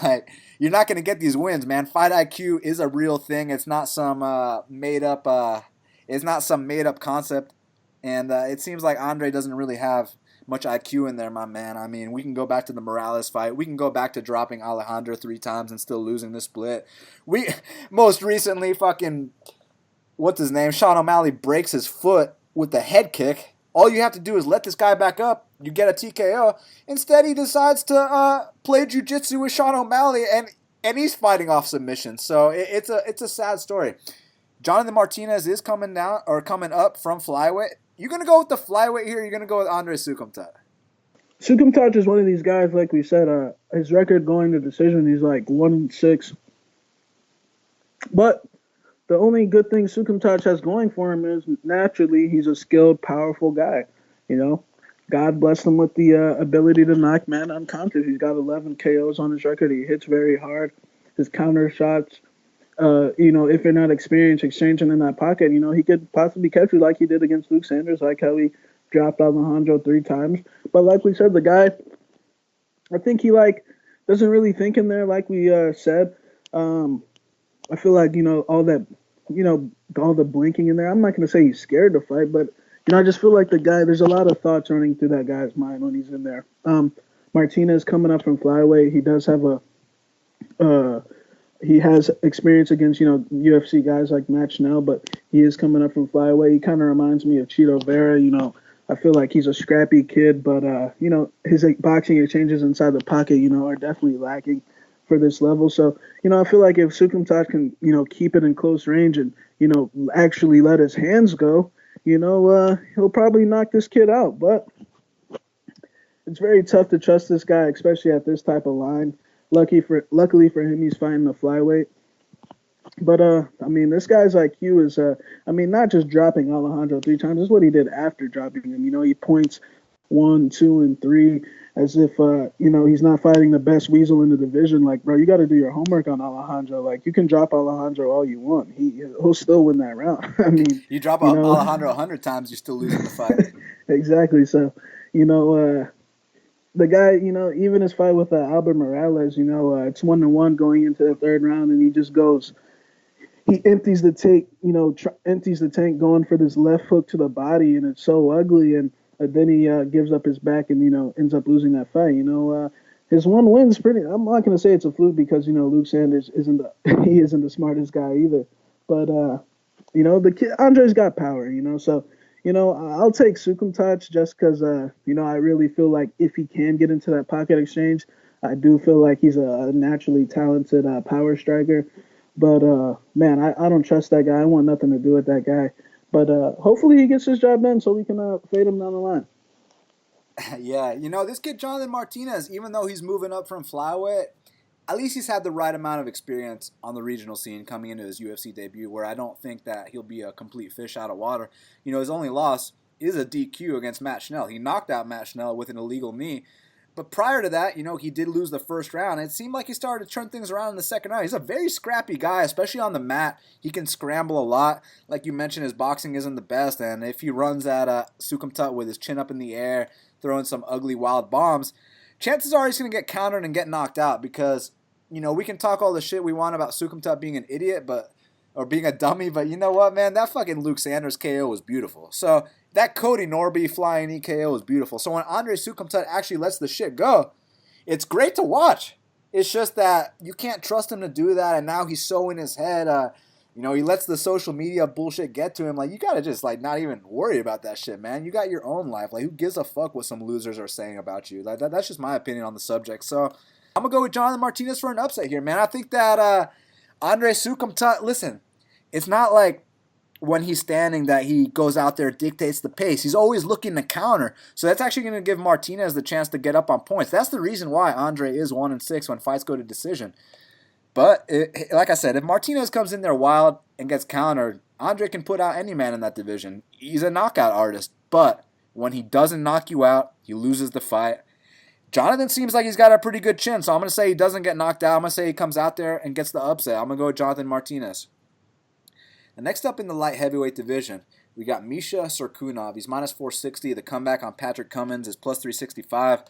like, you're not going to get these wins, man. Fight IQ is a real thing. It's not some made up concept. And it seems like Andre doesn't really have much IQ in there, my man. I mean, we can go back to the Morales fight. We can go back to dropping Alejandro 3 times and still losing the split. We most recently what's his name? Sean O'Malley breaks his foot with the head kick. All you have to do is let this guy back up. You get a TKO. Instead, he decides to play jiu-jitsu with Sean O'Malley, and he's fighting off submission. So it's a sad story. Jonathan Martinez is coming up from flyweight. You gonna go with the flyweight here? Or you gonna go with Andre Soukhamthath? Soukhamthath is one of these guys, like we said. His record going to decision, he's like 1-6. But the only good thing Soukhamthath has going for him is naturally he's a skilled, powerful guy. God bless him with the ability to knock man unconscious. He's got 11 KOs on his record. He hits very hard. His counter shots. If you're not experienced exchanging in that pocket, he could possibly catch you like he did against Luke Sanders, like how he dropped Alejandro 3 times. But like we said, the guy, I think he doesn't really think in there, like we said. I feel like all that, all the blinking in there. I'm not gonna say he's scared to fight, but I just feel like the guy. There's a lot of thoughts running through that guy's mind when he's in there. Martinez coming up from flyweight, he does have he has experience against, UFC guys like Matt Schnell, but he is coming up from flyweight. He kind of reminds me of Chito Vera. I feel like he's a scrappy kid, but, his boxing exchanges inside the pocket, are definitely lacking for this level. So, I feel like if Soukhamthath can, keep it in close range and, actually let his hands go, he'll probably knock this kid out. But it's very tough to trust this guy, especially at this type of line. Luckily for him, he's fighting the flyweight. But, this guy's IQ is, not just dropping Alejandro 3 times. This is what he did after dropping him. He points 1, 2, and 3 as if, he's not fighting the best weasel in the division. Like, bro, you got to do your homework on Alejandro. Like, you can drop Alejandro all you want. He'll still win that round. You drop Alejandro 100 times, you're still losing the fight. Exactly. So, the guy, even his fight with Albert Morales, it's 1-1 going into the 3rd round, and he just goes, he empties the tank, going for this left hook to the body, and it's so ugly, and then he gives up his back and, ends up losing that fight. His one win's pretty, I'm not going to say it's a fluke because, Luke Sanders isn't the smartest guy either, but, the kid, Andre's got power, so, I'll take Soukhamthath just because, I really feel like if he can get into that pocket exchange, I do feel like he's a naturally talented power striker. But, man, I don't trust that guy. I want nothing to do with that guy. But hopefully he gets his job done so we can fade him down the line. Yeah, this kid Jonathan Martinez, even though he's moving up from flyweight, at least he's had the right amount of experience on the regional scene coming into his UFC debut, where I don't think that he'll be a complete fish out of water. His only loss is a DQ against Matt Schnell. He knocked out Matt Schnell with an illegal knee. But prior to that, he did lose the first round. It seemed like he started to turn things around in the second round. He's a very scrappy guy, especially on the mat. He can scramble a lot. Like you mentioned, his boxing isn't the best, and if he runs at Soukhamthath with his chin up in the air, throwing some ugly wild bombs, chances are he's going to get countered and get knocked out because, we can talk all the shit we want about Soukhamthath being an idiot, or being a dummy, but you know what, man? That fucking Luke Sanders KO was beautiful. So that Cody Norby flying EKO was beautiful. So when Andre Soukhamthath actually lets the shit go, it's great to watch. It's just that you can't trust him to do that, and now he's so in his head. He lets the social media bullshit get to him. Like, you gotta just not even worry about that shit, man. You got your own life. Like, who gives a fuck what some losers are saying about you? Like, that's just my opinion on the subject. So I'm gonna go with Jonathan Martinez for an upset here, man. I think that Andre Soukhamthath, listen, it's not like when he's standing that he goes out there, dictates the pace. He's always looking to counter. So that's actually going to give Martinez the chance to get up on points. That's the reason why Andre is 1-6 when fights go to decision. But like I said, if Martinez comes in there wild and gets countered, Andre can put out any man in that division. He's a knockout artist. But when he doesn't knock you out, he loses the fight. Jonathan seems like he's got a pretty good chin, so I'm going to say he doesn't get knocked out. I'm going to say he comes out there and gets the upset. I'm going to go with Jonathan Martinez. And next up in the light heavyweight division, we got Misha Cirkunov. He's minus 460. The comeback on Patrick Cummins is plus 365.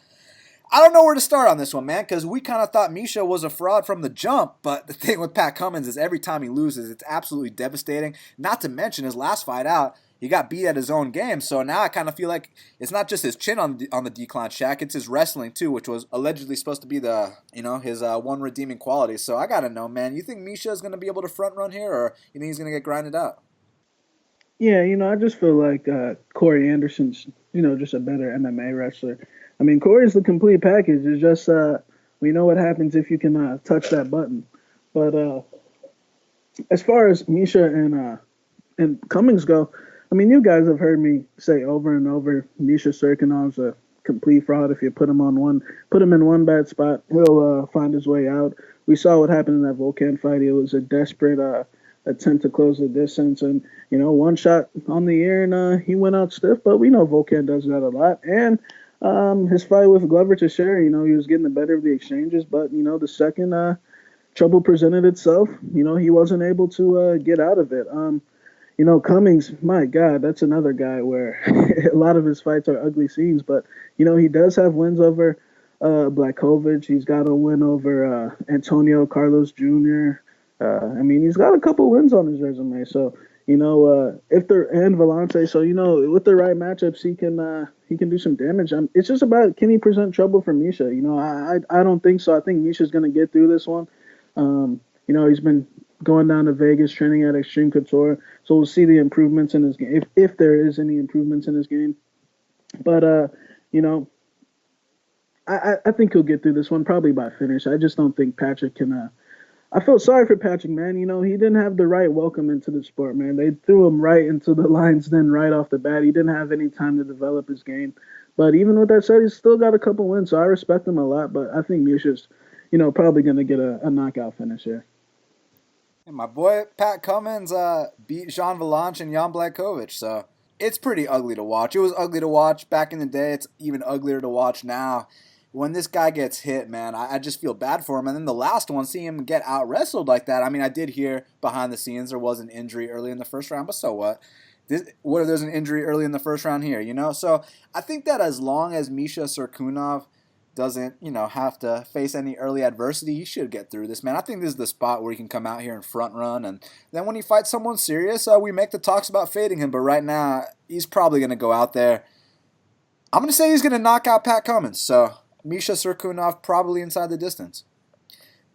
I don't know where to start on this one, man, because we kind of thought Misha was a fraud from the jump, but the thing with Pat Cummins is every time he loses, it's absolutely devastating. Not to mention his last fight out, he got beat at his own game, so now I kind of feel like it's not just his chin on the decline, Shaq, it's his wrestling too, which was allegedly supposed to be his one redeeming quality. So I gotta know, man, you think Misha is going to be able to front run here, or you think he's going to get grinded out? Yeah, I just feel like Corey Anderson's, just a better MMA wrestler. I mean, Corey's the complete package. It's just we know what happens if you can touch that button. But as far as Misha and Cummings go, I mean, you guys have heard me say over and over, Misha Cirkunov's a complete fraud. If you put him in one bad spot, he'll find his way out. We saw what happened in that Volkan fight. It was a desperate attempt to close the distance, and one shot on the ear, and he went out stiff. But we know Volkan does that a lot. And his fight with Glover Teixeira, he was getting the better of the exchanges, but the second trouble presented itself, he wasn't able to get out of it. Cummings, my God, that's another guy where a lot of his fights are ugly scenes, but, he does have wins over Blachowicz. He's got a win over Antonio Carlos Jr. He's got a couple wins on his resume. So, and Villante. So, with the right matchups, he can do some damage. It's just about, can he present trouble for Misha? I don't think so. I think Misha's going to get through this one. He's been going down to Vegas, training at Extreme Couture. So we'll see the improvements in his game, if there is any improvements in his game. But, I think he'll get through this one, probably by finish. I just don't think Patrick can. I felt sorry for Patrick, man. He didn't have the right welcome into the sport, man. They threw him right into the lines then right off the bat. He didn't have any time to develop his game. But even with that said, he's still got a couple wins, so I respect him a lot. But I think Misha's, probably going to get a knockout finish here. And my boy Pat Cummins beat Jean Villante and Jan Blachowicz, so it's pretty ugly to watch. It was ugly to watch back in the day. It's even uglier to watch now. When this guy gets hit, man, I just feel bad for him. And then the last one, seeing him get out-wrestled like that, I did hear behind the scenes there was an injury early in the first round, but so what? What if there's an injury early in the first round here, So I think that as long as Misha Cirkunov doesn't, have to face any early adversity, he should get through this, man. I think this is the spot where he can come out here and front run, and then when he fights someone serious, we make the talks about fading him, but right now, he's probably going to go out there. I'm going to say he's going to knock out Pat Cummins, so Misha Cirkunov probably inside the distance.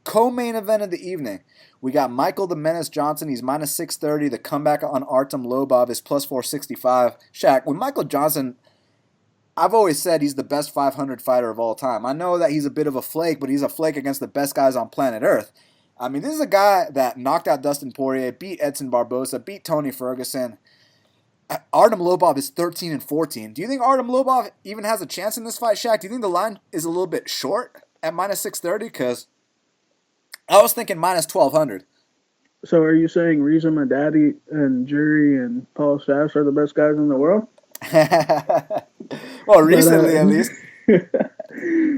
Co-main event of the evening, we got Michael the Menace Johnson. He's minus 630. The comeback on Artem Lobov is plus 465. Shaq, with Michael Johnson, I've always said he's the best 500 fighter of all time. I know that he's a bit of a flake, but he's a flake against the best guys on planet Earth. This is a guy that knocked out Dustin Poirier, beat Edson Barbosa, beat Tony Ferguson. Artem Lobov is 13-14. Do you think Artem Lobov even has a chance in this fight, Shaq? Do you think the line is a little bit short at minus 630? Because I was thinking minus 1200. So are you saying Reza Madadi and Jury and Paul Sass are the best guys in the world? Well, recently at least.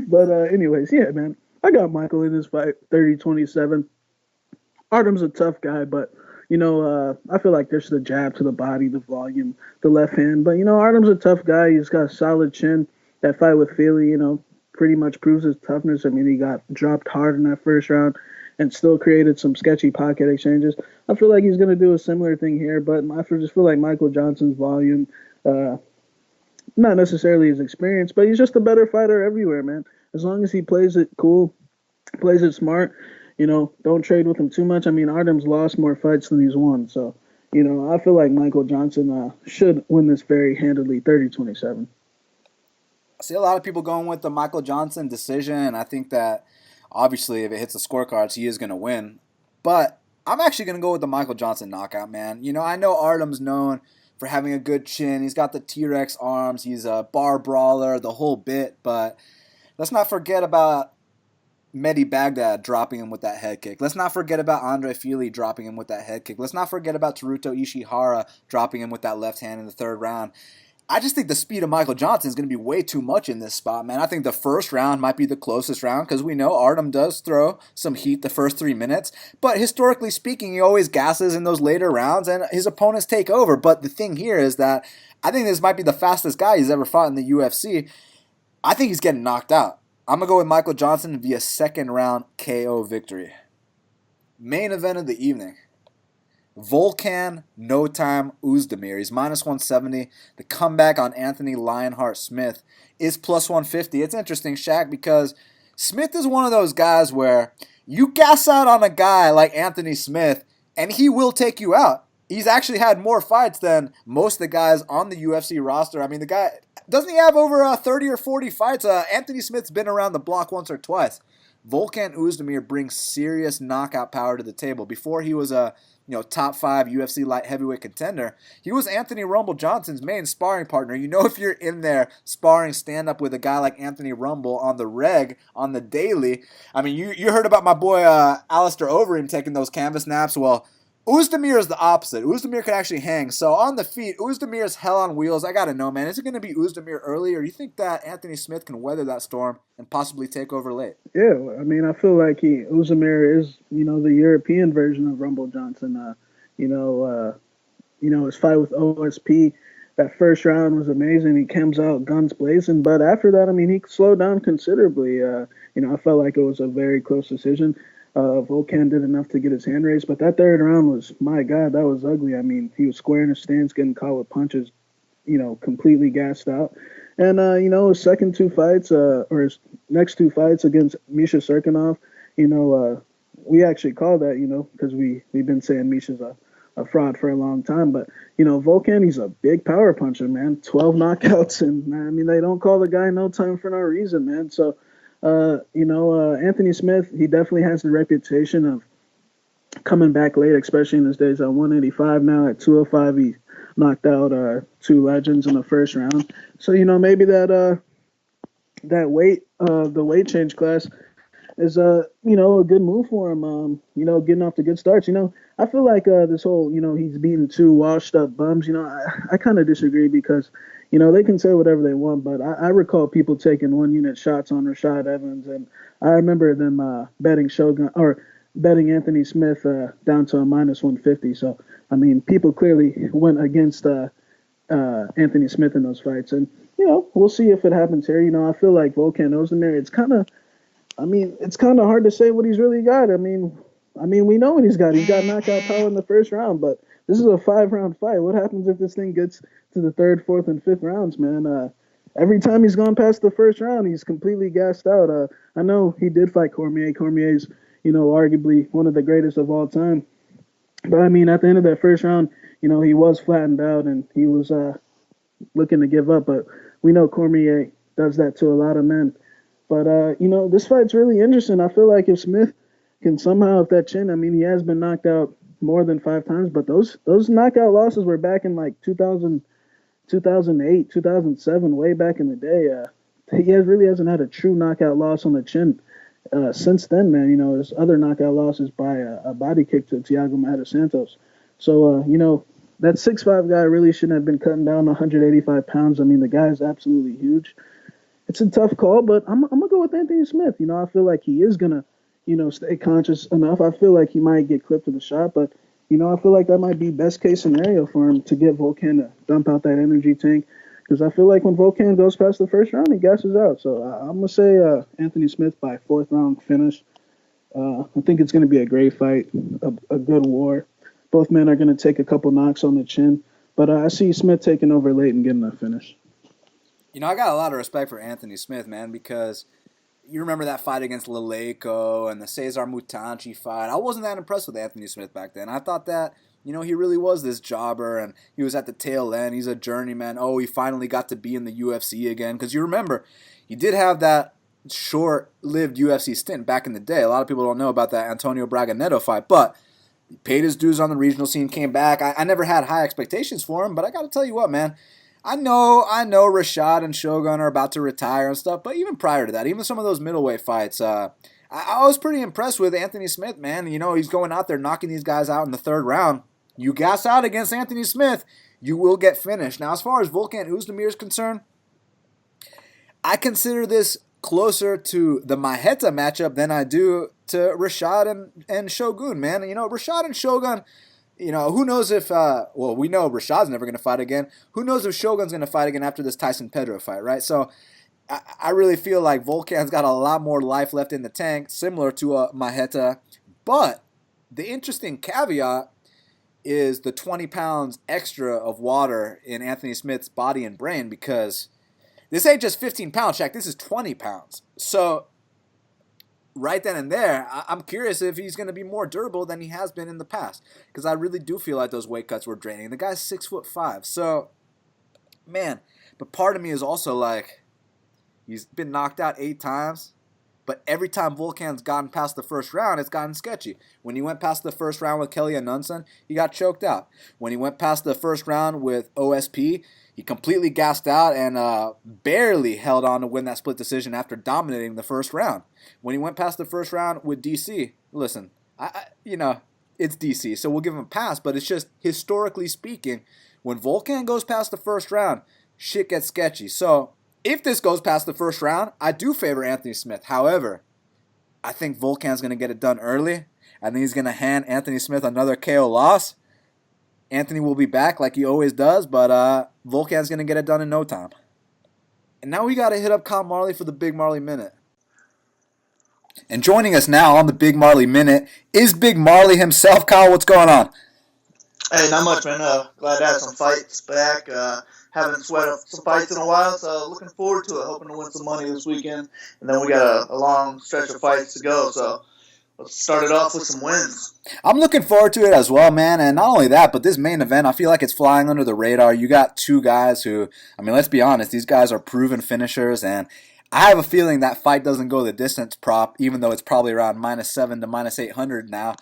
But anyways, yeah, man. I got Michael in this fight, 30-27. Artem's a tough guy, but I feel like there's the jab to the body, the volume, the left hand. But Artem's a tough guy. He's got a solid chin. That fight with Philly, pretty much proves his toughness. I mean, he got dropped hard in that first round and still created some sketchy pocket exchanges. I feel like he's going to do a similar thing here, but I just feel like Michael Johnson's volume, not necessarily his experience, but he's just a better fighter everywhere, man. As long as he plays it cool, plays it smart, don't trade with him too much. I mean, Artem's lost more fights than he's won. So, I feel like Michael Johnson should win this very handily, 30-27. I see a lot of people going with the Michael Johnson decision. I think that obviously if it hits the scorecards, he is going to win. But I'm actually going to go with the Michael Johnson knockout, man. I know Artem's known for having a good chin. He's got the T-Rex arms. He's a bar brawler, the whole bit. But let's not forget about Mehdi Baghdad dropping him with that head kick. Let's not forget about Andre Fili dropping him with that head kick. Let's not forget about Teruto Ishihara dropping him with that left hand in the third round. I just think the speed of Michael Johnson is going to be way too much in this spot, man. I think the first round might be the closest round because we know Artem does throw some heat the first 3 minutes. But historically speaking, he always gasses in those later rounds and his opponents take over. But the thing here is that I think this might be the fastest guy he's ever fought in the UFC. I think he's getting knocked out. I'm going to go with Michael Johnson via second round KO victory. Main event of the evening. Volkan Oezdemir. He's minus 170. The comeback on Anthony Lionheart Smith is plus 150. It's interesting, Shaq, because Smith is one of those guys where you gas out on a guy like Anthony Smith and he will take you out. He's actually had more fights than most of the guys on the UFC roster. I mean, the guy, doesn't he have over 30 or 40 fights? Anthony Smith's been around the block once or twice. Volkan Oezdemir brings serious knockout power to the table. Before he was a top 5 UFC light heavyweight contender, he was Anthony Rumble Johnson's main sparring partner. If you're in there sparring stand-up with a guy like Anthony Rumble on the reg, on the daily, I mean, you heard about my boy Alistair Overeem taking those canvas naps. Well, Oezdemir is the opposite. Oezdemir can actually hang. So on the feet, Oezdemir is hell on wheels. I got to know, man, is it going to be Oezdemir early, or do you think that Anthony Smith can weather that storm and possibly take over late? Yeah, I mean, I feel like Oezdemir is, the European version of Rumble Johnson. His fight with OSP, that first round was amazing. He comes out guns blazing, but after that, I mean, he slowed down considerably. I felt like it was a very close decision. Volkan did enough to get his hand raised, but that third round was, my God, that was ugly. I mean, he was square in his stance, getting caught with punches, completely gassed out. And, his second 2 fights, or his next 2 fights against Misha Serkinov, we actually called that, because we've been saying Misha's a fraud for a long time. But, Volkan, he's a big power puncher, man. 12 knockouts, and, I mean, they don't call the guy no time for no reason, man. So, Anthony Smith, he definitely has the reputation of coming back late, especially in his days at 185. Now at 205, he knocked out 2 legends in the first round. So, maybe that weight, the weight change class is, a good move for him, getting off to good starts. I feel like this whole, he's beating 2 washed up bums, I kind of disagree because, they can say whatever they want, but I recall people taking 1-unit shots on Rashad Evans, and I remember them betting Anthony Smith down to a minus 150. So, I mean, people clearly went against Anthony Smith in those fights, and we'll see if it happens here. I feel like Volkan Oezdemir, it's kind of hard to say what he's really got. I mean, we know what he's got. He's got knockout power in the first round, but this is a 5-round fight. What happens if this thing gets to the 3rd, 4th, and 5th rounds, man? Every time he's gone past the first round, he's completely gassed out. I know he did fight Cormier. Cormier's, arguably one of the greatest of all time. But, I mean, at the end of that first round, he was flattened out and he was looking to give up. But we know Cormier does that to a lot of men. But, this fight's really interesting. I feel like if Smith can somehow, if that chin, I mean, he has been knocked out more than 5 times, but those knockout losses were back in like 2000, 2008, 2007, way back in the day. He really hasn't had a true knockout loss on the chin since then, man. His other knockout losses by a body kick to Thiago Matos Santos. So, that 6'5" guy really shouldn't have been cutting down 185 pounds. I mean, the guy is absolutely huge. it's a tough call, but I'm gonna go with Anthony Smith. You know, I feel like he is gonna, stay conscious enough. I feel like he might get clipped to the shot, but I feel like that might be best case scenario for him to get Volkan to dump out that energy tank. Because I feel like when Volkan goes past the first round, he gasses out. So I'm gonna say Anthony Smith by fourth round finish. I think it's gonna be a great fight, a good war. Both men are gonna take a couple knocks on the chin, but I see Smith taking over late and getting a finish. I got a lot of respect for Anthony Smith, man, because you remember that fight against Leleco and the Cesar Mutanchi fight. I wasn't that impressed with Anthony Smith back then. I thought that, he really was this jobber and he was at the tail end. He's a journeyman. Oh, he finally got to be in the UFC again. Because you remember, he did have that short-lived UFC stint back in the day. A lot of people don't know about that Antonio Braganetto fight, but he paid his dues on the regional scene, came back. I never had high expectations for him, but I got to tell you what, man. I know Rashad and Shogun are about to retire and stuff, but even prior to that, even some of those middleweight fights, I was pretty impressed with Anthony Smith, man. He's going out there knocking these guys out in the third round. You gas out against Anthony Smith, you will get finished. Now, as far as Volkan Oezdemir is concerned, I consider this closer to the Maheta matchup than I do to Rashad and Shogun, man. Rashad and Shogun, who knows if, we know Rashad's never going to fight again. Who knows if Shogun's going to fight again after this Tyson Pedro fight, right? So I really feel like Volkan's got a lot more life left in the tank, similar to Maheta. But the interesting caveat is the 20 pounds extra of water in Anthony Smith's body and brain, because this ain't just 15 pounds, Shaq. This is 20 pounds. So right then and there, I'm curious if he's going to be more durable than he has been in the past, because I really do feel like those weight cuts were draining. The guy's 6'5", so man. But part of me is also like, he's been knocked out 8 times, but every time Volkan's gotten past the first round, it's gotten sketchy. When he went past the first round with Kelly Anunson, he got choked out. When he went past the first round with OSP, he completely gassed out and barely held on to win that split decision after dominating the first round. When he went past the first round with DC, listen, it's DC, so we'll give him a pass, but it's just, historically speaking, when Volkan goes past the first round, shit gets sketchy. So if this goes past the first round, I do favor Anthony Smith. However, I think Volkan's going to get it done early. I think he's going to hand Anthony Smith another KO loss. Anthony will be back like he always does, but Volkan's going to get it done in no time. And now we got to hit up Kyle Marley for the Big Marley Minute. And joining us now on the Big Marley Minute is Big Marley himself. Kyle, what's going on? Hey, not much, man. Glad to have some fights back. Haven't sweated some fights in a while, so looking forward to it. Hoping to win some money this weekend. And then we got a long stretch of fights to go, so let's start it off with some wins. I'm looking forward to it as well, man. And not only that, but this main event, I feel like it's flying under the radar. You got 2 guys who, let's be honest, these guys are proven finishers, and I have a feeling that fight doesn't go the distance prop, even though it's probably around -7 to -800 now.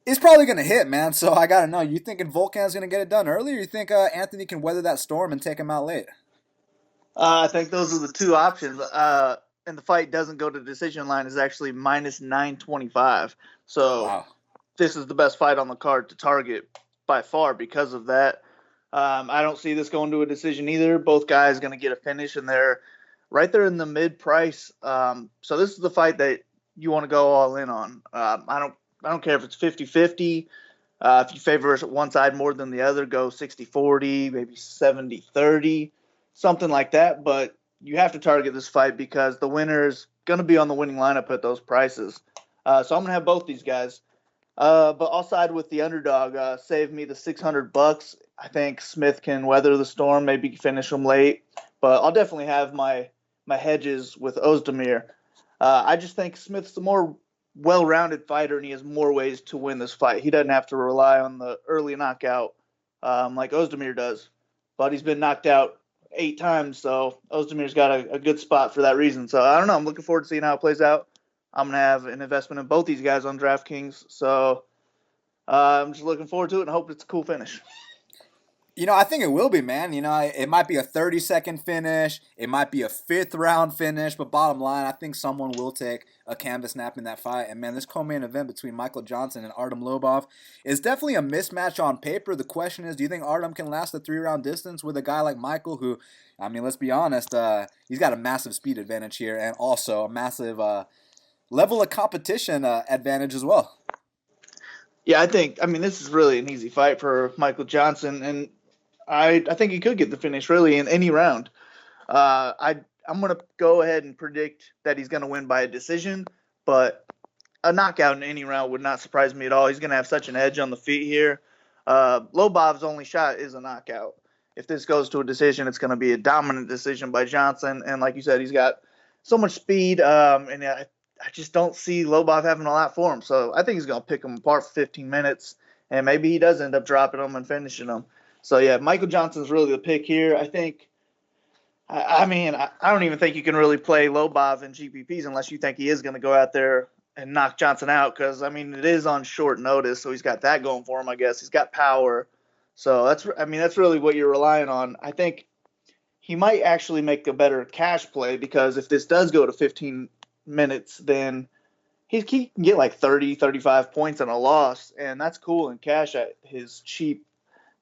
It's probably going to hit, man. So I got to know, you thinking Volkan's going to get it done early, or you think Anthony can weather that storm and take him out late? I think those are the 2 options. And the fight doesn't go to decision line is actually -925. So wow. This is the best fight on the card to target by far because of that. I don't see this going to a decision either. Both guys going to get a finish, and they're right there in the mid-price. So this is the fight that you want to go all in on. I don't care if it's 50-50. If you favor one side more than the other, go 60-40, maybe 70-30, something like that. But you have to target this fight because the winner is going to be on the winning lineup at those prices. So I'm going to have both these guys. But I'll side with the underdog. Save me the $600. I think Smith can weather the storm, maybe finish him late. But I'll definitely have my hedges with Oezdemir. I just think Smith's the more well-rounded fighter, and he has more ways to win this fight. He doesn't have to rely on the early knockout like Oezdemir does. But he's been knocked out 8 times, so Ozdemir's got a good spot for that reason. So I don't know. I'm looking forward to seeing how it plays out. I'm going to have an investment in both these guys on DraftKings. So I'm just looking forward to it and hope it's a cool finish. I think it will be, man. It might be a 30-second finish. It might be a fifth-round finish. But bottom line, I think someone will take a canvas nap in that fight. And, man, this co-main event between Michael Johnson and Artem Lobov is definitely a mismatch on paper. The question is, do you think Artem can last the 3-round distance with a guy like Michael who, I mean, let's be honest, he's got a massive speed advantage here and also a massive level of competition advantage as well. Yeah, I mean, this is really an easy fight for Michael Johnson, and I think he could get the finish really in any round. I'm going to go ahead and predict that he's going to win by a decision, but a knockout in any round would not surprise me at all. He's going to have such an edge on the feet here. Lobov's only shot is a knockout. If this goes to a decision, it's going to be a dominant decision by Johnson, and like you said, he's got so much speed, and I just don't see Lobov having a lot for him. So I think he's going to pick him apart for 15 minutes, and maybe he does end up dropping him and finishing him. So, yeah, Michael Johnson's really the pick here. I think – I mean, I don't even think you can really play Lobov in GPPs unless you think he is going to go out there and knock Johnson out because, I mean, it is on short notice, so he's got that going for him, I guess. He's got power. So, that's really what you're relying on. I think he might actually make a better cash play because if this does go to 15 minutes, then he can get like 30, 35 points on a loss, and that's cool in cash at his cheap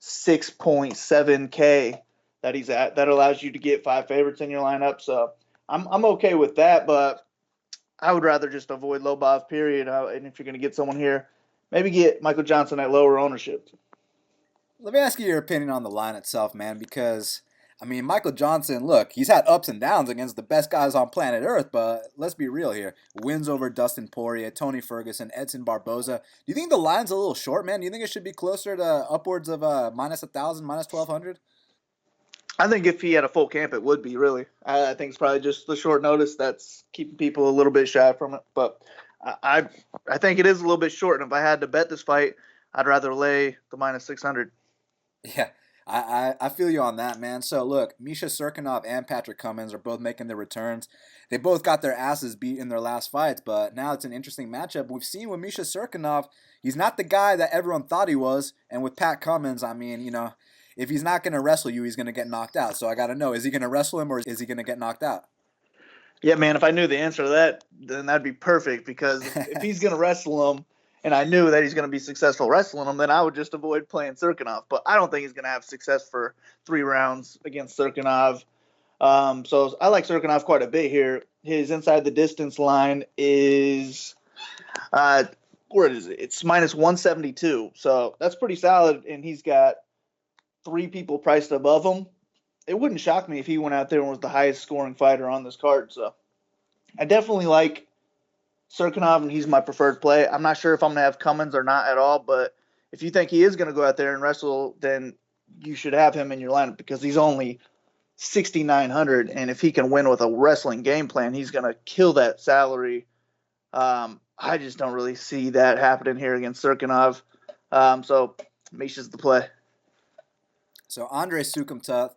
6.7K that he's at. That allows you to get 5 favorites in your lineup. So I'm okay with that, but I would rather just avoid Lobov, period. And if you're going to get someone here, maybe get Michael Johnson at lower ownership. Let me ask you your opinion on the line itself, man, because I mean, Michael Johnson, look, he's had ups and downs against the best guys on planet Earth, but let's be real here. Wins over Dustin Poirier, Tony Ferguson, Edson Barboza. Do you think the line's a little short, man? Do you think it should be closer to upwards of minus 1,000, minus 1,200? I think if he had a full camp, it would be, really. I think it's probably just the short notice that's keeping people a little bit shy from it. But I think it is a little bit short, and if I had to bet this fight, I'd rather lay the minus 600. Yeah. I feel you on that, man. So, look, Misha Cirkunov and Patrick Cummins are both making their returns. They both got their asses beat in their last fights, but now it's an interesting matchup. We've seen with Misha Cirkunov, he's not the guy that everyone thought he was. And with Pat Cummins, I mean, if he's not going to wrestle you, he's going to get knocked out. So I got to know, is he going to wrestle him or is he going to get knocked out? Yeah, man, if I knew the answer to that, then that'd be perfect because if he's going to wrestle him, and I knew that he's going to be successful wrestling him, then I would just avoid playing Cirkunov. But I don't think he's going to have success for 3 rounds against Cirkunov. So I like Cirkunov quite a bit here. His inside the distance line is, where is it? It's minus 172. So that's pretty solid, and he's got 3 people priced above him. It wouldn't shock me if he went out there and was the highest scoring fighter on this card. So I definitely like Cirkunov, and he's my preferred play. I'm not sure if I'm going to have Cummins or not at all, but if you think he is going to go out there and wrestle, then you should have him in your lineup because he's only 6,900, and if he can win with a wrestling game plan, he's going to kill that salary. I just don't really see that happening here against Cirkunov. So Misha's the play. So Andre Soukhamthath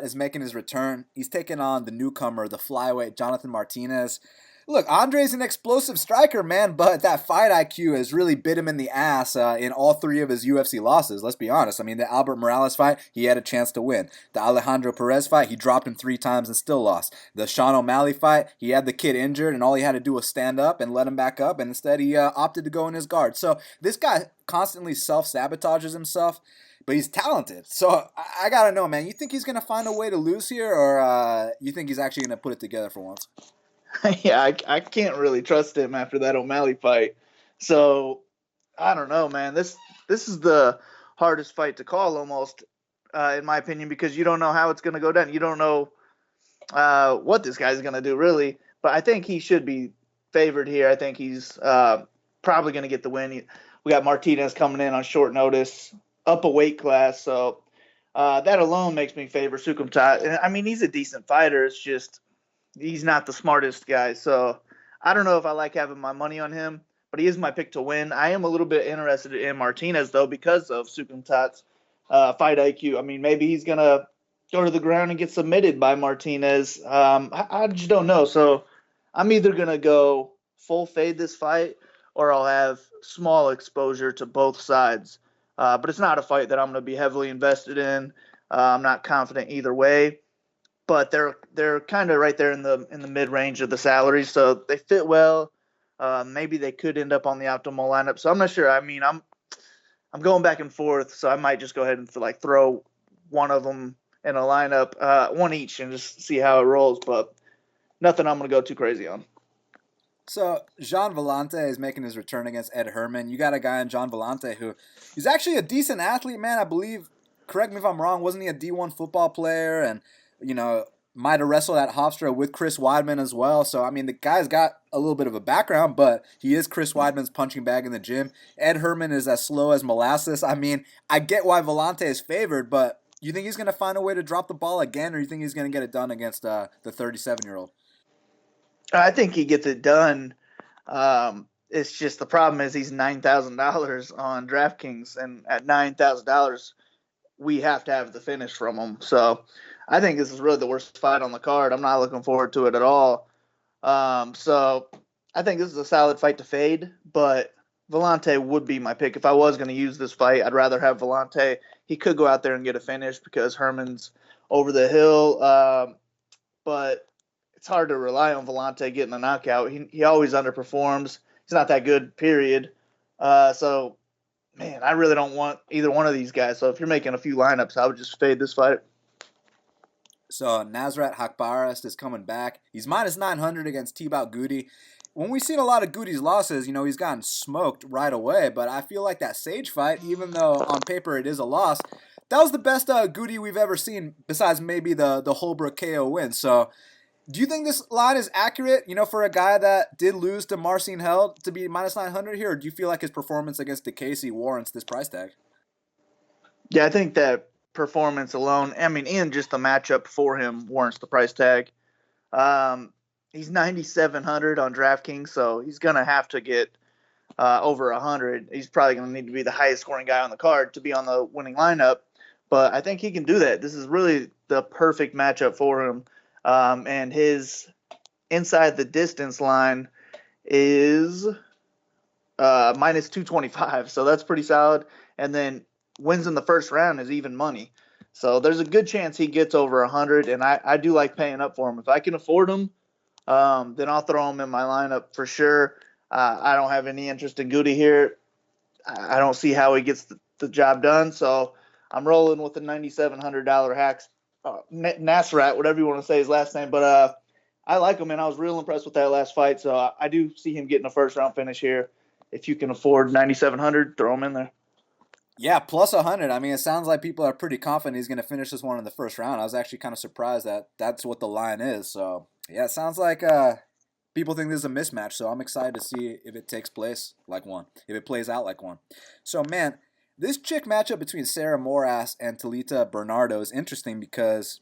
is making his return. He's taking on the newcomer, the flyweight Jonathan Martinez. Look, Andre's an explosive striker, man, but that fight IQ has really bit him in the ass in all 3 of his UFC losses, let's be honest. I mean, the Albert Morales fight, he had a chance to win. The Alejandro Perez fight, he dropped him 3 times and still lost. The Sean O'Malley fight, he had the kid injured, and all he had to do was stand up and let him back up, and instead he opted to go in his guard. So this guy constantly self-sabotages himself, but he's talented. So I got to know, man, you think he's going to find a way to lose here, or you think he's actually going to put it together for once? Yeah, I can't really trust him after that O'Malley fight. So I don't know, man. This is the hardest fight to call almost, in my opinion, because you don't know how it's going to go down. You don't know what this guy's going to do, really. But I think he should be favored here. I think he's probably going to get the win. We got Martinez coming in on short notice, up a weight class. So that alone makes me favor Soukhamthath. And I mean, he's a decent fighter. It's just he's not the smartest guy. So I don't know if I like having my money on him, but he is my pick to win. I am a little bit interested in Martinez, though, because of Soukhamthath's fight IQ. I mean, maybe he's going to go to the ground and get submitted by Martinez. I just don't know. So I'm either going to go full fade this fight or I'll have small exposure to both sides. But it's not a fight that I'm going to be heavily invested in. I'm not confident either way. But they're kind of right there in the mid range of the salaries, so they fit well. Maybe they could end up on the optimal lineup. So I'm not sure. I mean, I'm going back and forth, so I might just go ahead and throw one of them in a lineup, one each, and just see how it rolls. But nothing I'm going to go too crazy on. So Gian Villante is making his return against Ed Herman. You got a guy in Gian Villante who he's actually a decent athlete, man. I believe, correct me if I'm wrong, wasn't he a D1 football player? And, might have wrestled at Hofstra with Chris Weidman as well. So, I mean, the guy's got a little bit of a background, but he is Chris Weidman's punching bag in the gym. Ed Herman is as slow as molasses. I mean, I get why Villante is favored, but you think he's going to find a way to drop the ball again, or you think he's going to get it done against the 37-year-old? I think he gets it done. It's just the problem is he's $9,000 on DraftKings, and at $9,000, we have to have the finish from him. So I think this is really the worst fight on the card. I'm not looking forward to it at all. So I think this is a solid fight to fade, but Villante would be my pick. If I was going to use this fight, I'd rather have Villante. He could go out there and get a finish because Herman's over the hill. But it's hard to rely on Villante getting a knockout. He always underperforms. He's not that good, period. So, man, I really don't want either one of these guys. So if you're making a few lineups, I would just fade this fight. So Nasrat Haqparast is coming back. He's minus 900 against Thibault Gouti. When we've seen a lot of Gouti's losses, he's gotten smoked right away. But I feel like that Sage fight, even though on paper it is a loss, that was the best Gouti we've ever seen besides maybe the Holbrook KO win. So do you think this line is accurate, for a guy that did lose to Marcin Held to be minus 900 here? Or do you feel like his performance against DeCasey warrants this price tag? Yeah, I think that performance alone, and just the matchup for him warrants the price tag. He's 9,700 on DraftKings, so he's going to have to get over 100. He's probably going to need to be the highest scoring guy on the card to be on the winning lineup, but I think he can do that. This is really the perfect matchup for him. And his inside the distance line is minus 225, so that's pretty solid. And then wins in the first round is even money. So there's a good chance he gets over 100, and I do like paying up for him. If I can afford him, then I'll throw him in my lineup for sure. I don't have any interest in Gouti here. I don't see how he gets the job done, so I'm rolling with the $9,700 hacks. Nasrat, whatever you want to say his last name, but I like him, and I was real impressed with that last fight, so I do see him getting a first-round finish here. If you can afford 9,700, throw him in there. Yeah, plus 100. I mean, it sounds like people are pretty confident he's going to finish this one in the first round. I was actually kind of surprised that that's what the line is. So, yeah, it sounds like people think this is a mismatch, so I'm excited to see if it takes place like one, if it plays out like one. So, man, this chick matchup between Sarah Moras and Talita Bernardo is interesting because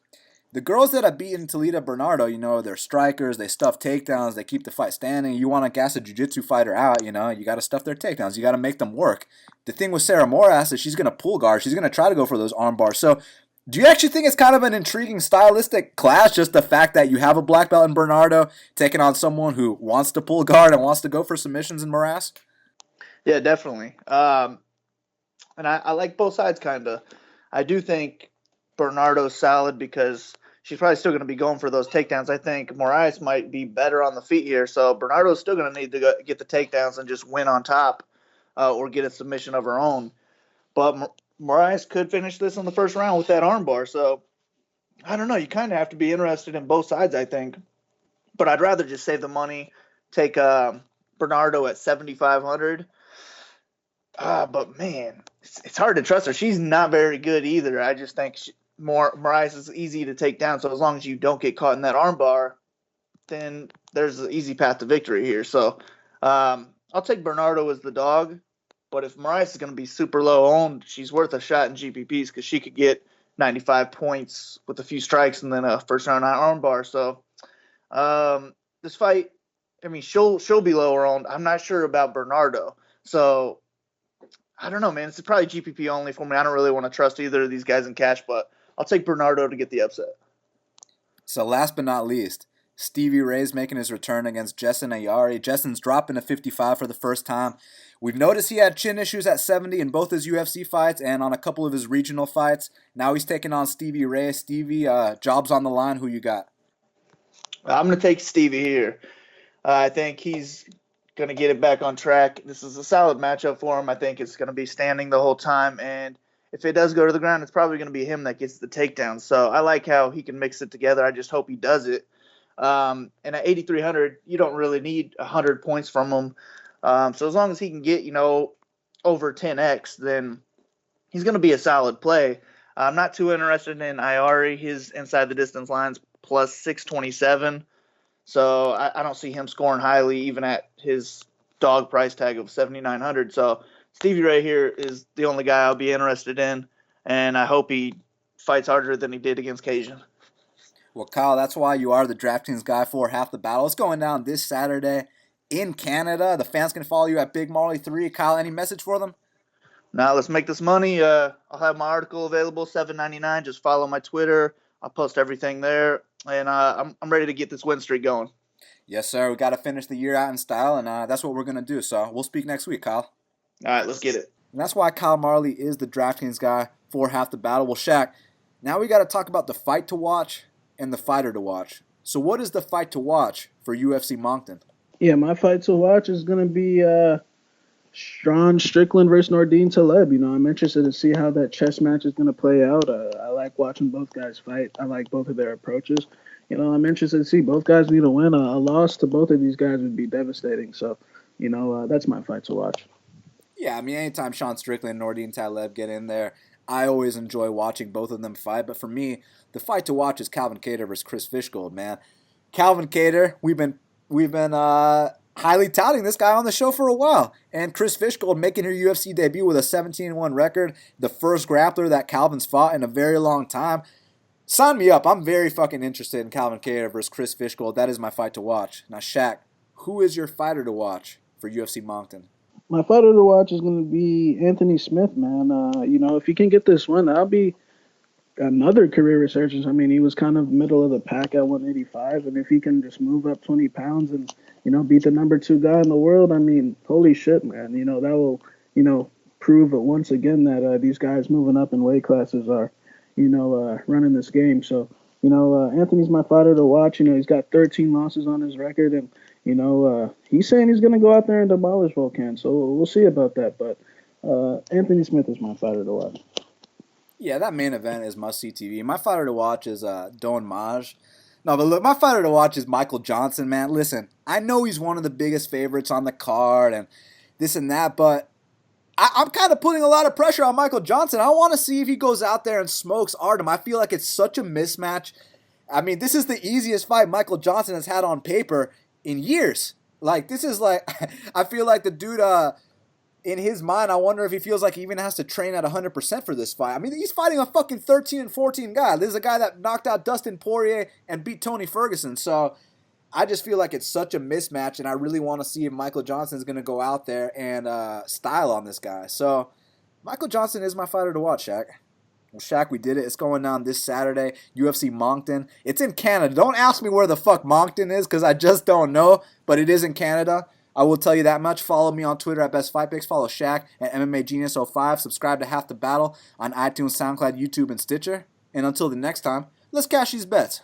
the girls that have beaten Talita Bernardo, they're strikers, they stuff takedowns, they keep the fight standing. You want to gas a jiu-jitsu fighter out, you got to stuff their takedowns. You got to make them work. The thing with Sarah Moras is she's going to pull guard. She's going to try to go for those arm bars. So do you actually think it's kind of an intriguing stylistic clash, just the fact that you have a black belt in Bernardo taking on someone who wants to pull guard and wants to go for submissions in Moras? Yeah, definitely. And I like both sides kind of. I do think Bernardo's solid because she's probably still going to be going for those takedowns. I think Moras might be better on the feet here, so Bernardo's still going to need to get the takedowns and just win on top or get a submission of her own. But Moras could finish this in the first round with that armbar, so I don't know. You kind of have to be interested in both sides, I think. But I'd rather just save the money, take Bernardo at 7,500. But, man, it's hard to trust her. She's not very good either. I just think Moras is easy to take down. So as long as you don't get caught in that armbar, then there's an easy path to victory here. So I'll take Bernardo as the dog. But if Moras is going to be super low owned, she's worth a shot in GPPs because she could get 95 points with a few strikes and then a first round armbar. So this fight, she'll be lower owned. I'm not sure about Bernardo. So I don't know, man. It's probably GPP only for me. I don't really want to trust either of these guys in cash, but I'll take Bernardo to get the upset. So last but not least, Stevie Ray's making his return against Jessin Ayari. Jessin's dropping to 55 for the first time. We've noticed he had chin issues at 70 in both his UFC fights and on a couple of his regional fights. Now he's taking on Stevie Ray. Stevie, job's on the line. Who you got? I'm going to take Stevie here. I think he's going to get it back on track. This is a solid matchup for him. I think it's going to be standing the whole time, and if it does go to the ground, it's probably going to be him that gets the takedown. So I like how he can mix it together. I just hope he does it. And at 8,300, you don't really need 100 points from him. So as long as he can get, over 10x, then he's going to be a solid play. I'm not too interested in Ayari. His inside the distance line's plus 627. So I don't see him scoring highly even at his dog price tag of 7,900. So Stevie Ray here is the only guy I'll be interested in, and I hope he fights harder than he did against Cajun. Well, Kyle, that's why you are the DraftKings guy for Half the Battle. It's going down this Saturday in Canada. The fans can follow you at Big Marley 3. Kyle, any message for them? Now let's make this money. I'll have my article available, $7.99. Just follow my Twitter. I'll post everything there, and I'm ready to get this win streak going. Yes, sir. We got to finish the year out in style, and that's what we're going to do. So we'll speak next week, Kyle. All right, let's get it. And that's why Kyle Marley is the DraftKings guy for Half the Battle. Well, Shaq, now we got to talk about the fight to watch and the fighter to watch. So what is the fight to watch for UFC Moncton? Yeah, my fight to watch is going to be Strickland versus Nordine Taleb. I'm interested to see how that chess match is going to play out. I like watching both guys fight. I like both of their approaches. I'm interested to see both guys need a win. A loss to both of these guys would be devastating. So, that's my fight to watch. Yeah, I mean, anytime Sean Strickland and Nordine Taleb get in there, I always enjoy watching both of them fight. But for me, the fight to watch is Calvin Kattar versus Chris Fishgold, man. Calvin Kattar, we've been highly touting this guy on the show for a while. And Chris Fishgold making her UFC debut with a 17-1 record, the first grappler that Calvin's fought in a very long time. Sign me up. I'm very fucking interested in Calvin Kattar versus Chris Fishgold. That is my fight to watch. Now, Shaq, who is your fighter to watch for UFC Moncton? My fighter to watch is going to be Anthony Smith, man. If he can get this win, that'll be another career resurgence. I mean, he was kind of middle of the pack at 185, and if he can just move up 20 pounds and, beat the number 2 guy in the world, I mean, holy shit, man. That will, prove it once again that these guys moving up in weight classes are, running this game. So, Anthony's my fighter to watch. He's got 13 losses on his record, and, he's saying he's going to go out there and demolish Volkan. So we'll see about that. But Anthony Smith is my fighter to watch. Yeah, that main event is must-see TV. My fighter to watch is Don Maj. No, but look, my fighter to watch is Michael Johnson, man. Listen, I know he's one of the biggest favorites on the card and this and that, but I'm kind of putting a lot of pressure on Michael Johnson. I want to see if he goes out there and smokes Artem. I feel like it's such a mismatch. I mean, this is the easiest fight Michael Johnson has had on paper in years. Like, this is like, I feel like the dude, in his mind, I wonder if he feels like he even has to train at 100% for this fight. I mean, he's fighting a fucking 13-14 guy. This is a guy that knocked out Dustin Poirier and beat Tony Ferguson. So I just feel like it's such a mismatch, and I really want to see if Michael Johnson is going to go out there and style on this guy. So Michael Johnson is my fighter to watch, Shaq. Well, Shaq, we did it. It's going down this Saturday, UFC Moncton. It's in Canada. Don't ask me where the fuck Moncton is because I just don't know, but it is in Canada. I will tell you that much. Follow me on Twitter at BestFightPicks. Follow Shaq at MMA Genius 05. Subscribe to Half the Battle on iTunes, SoundCloud, YouTube, and Stitcher. And until the next time, let's cash these bets.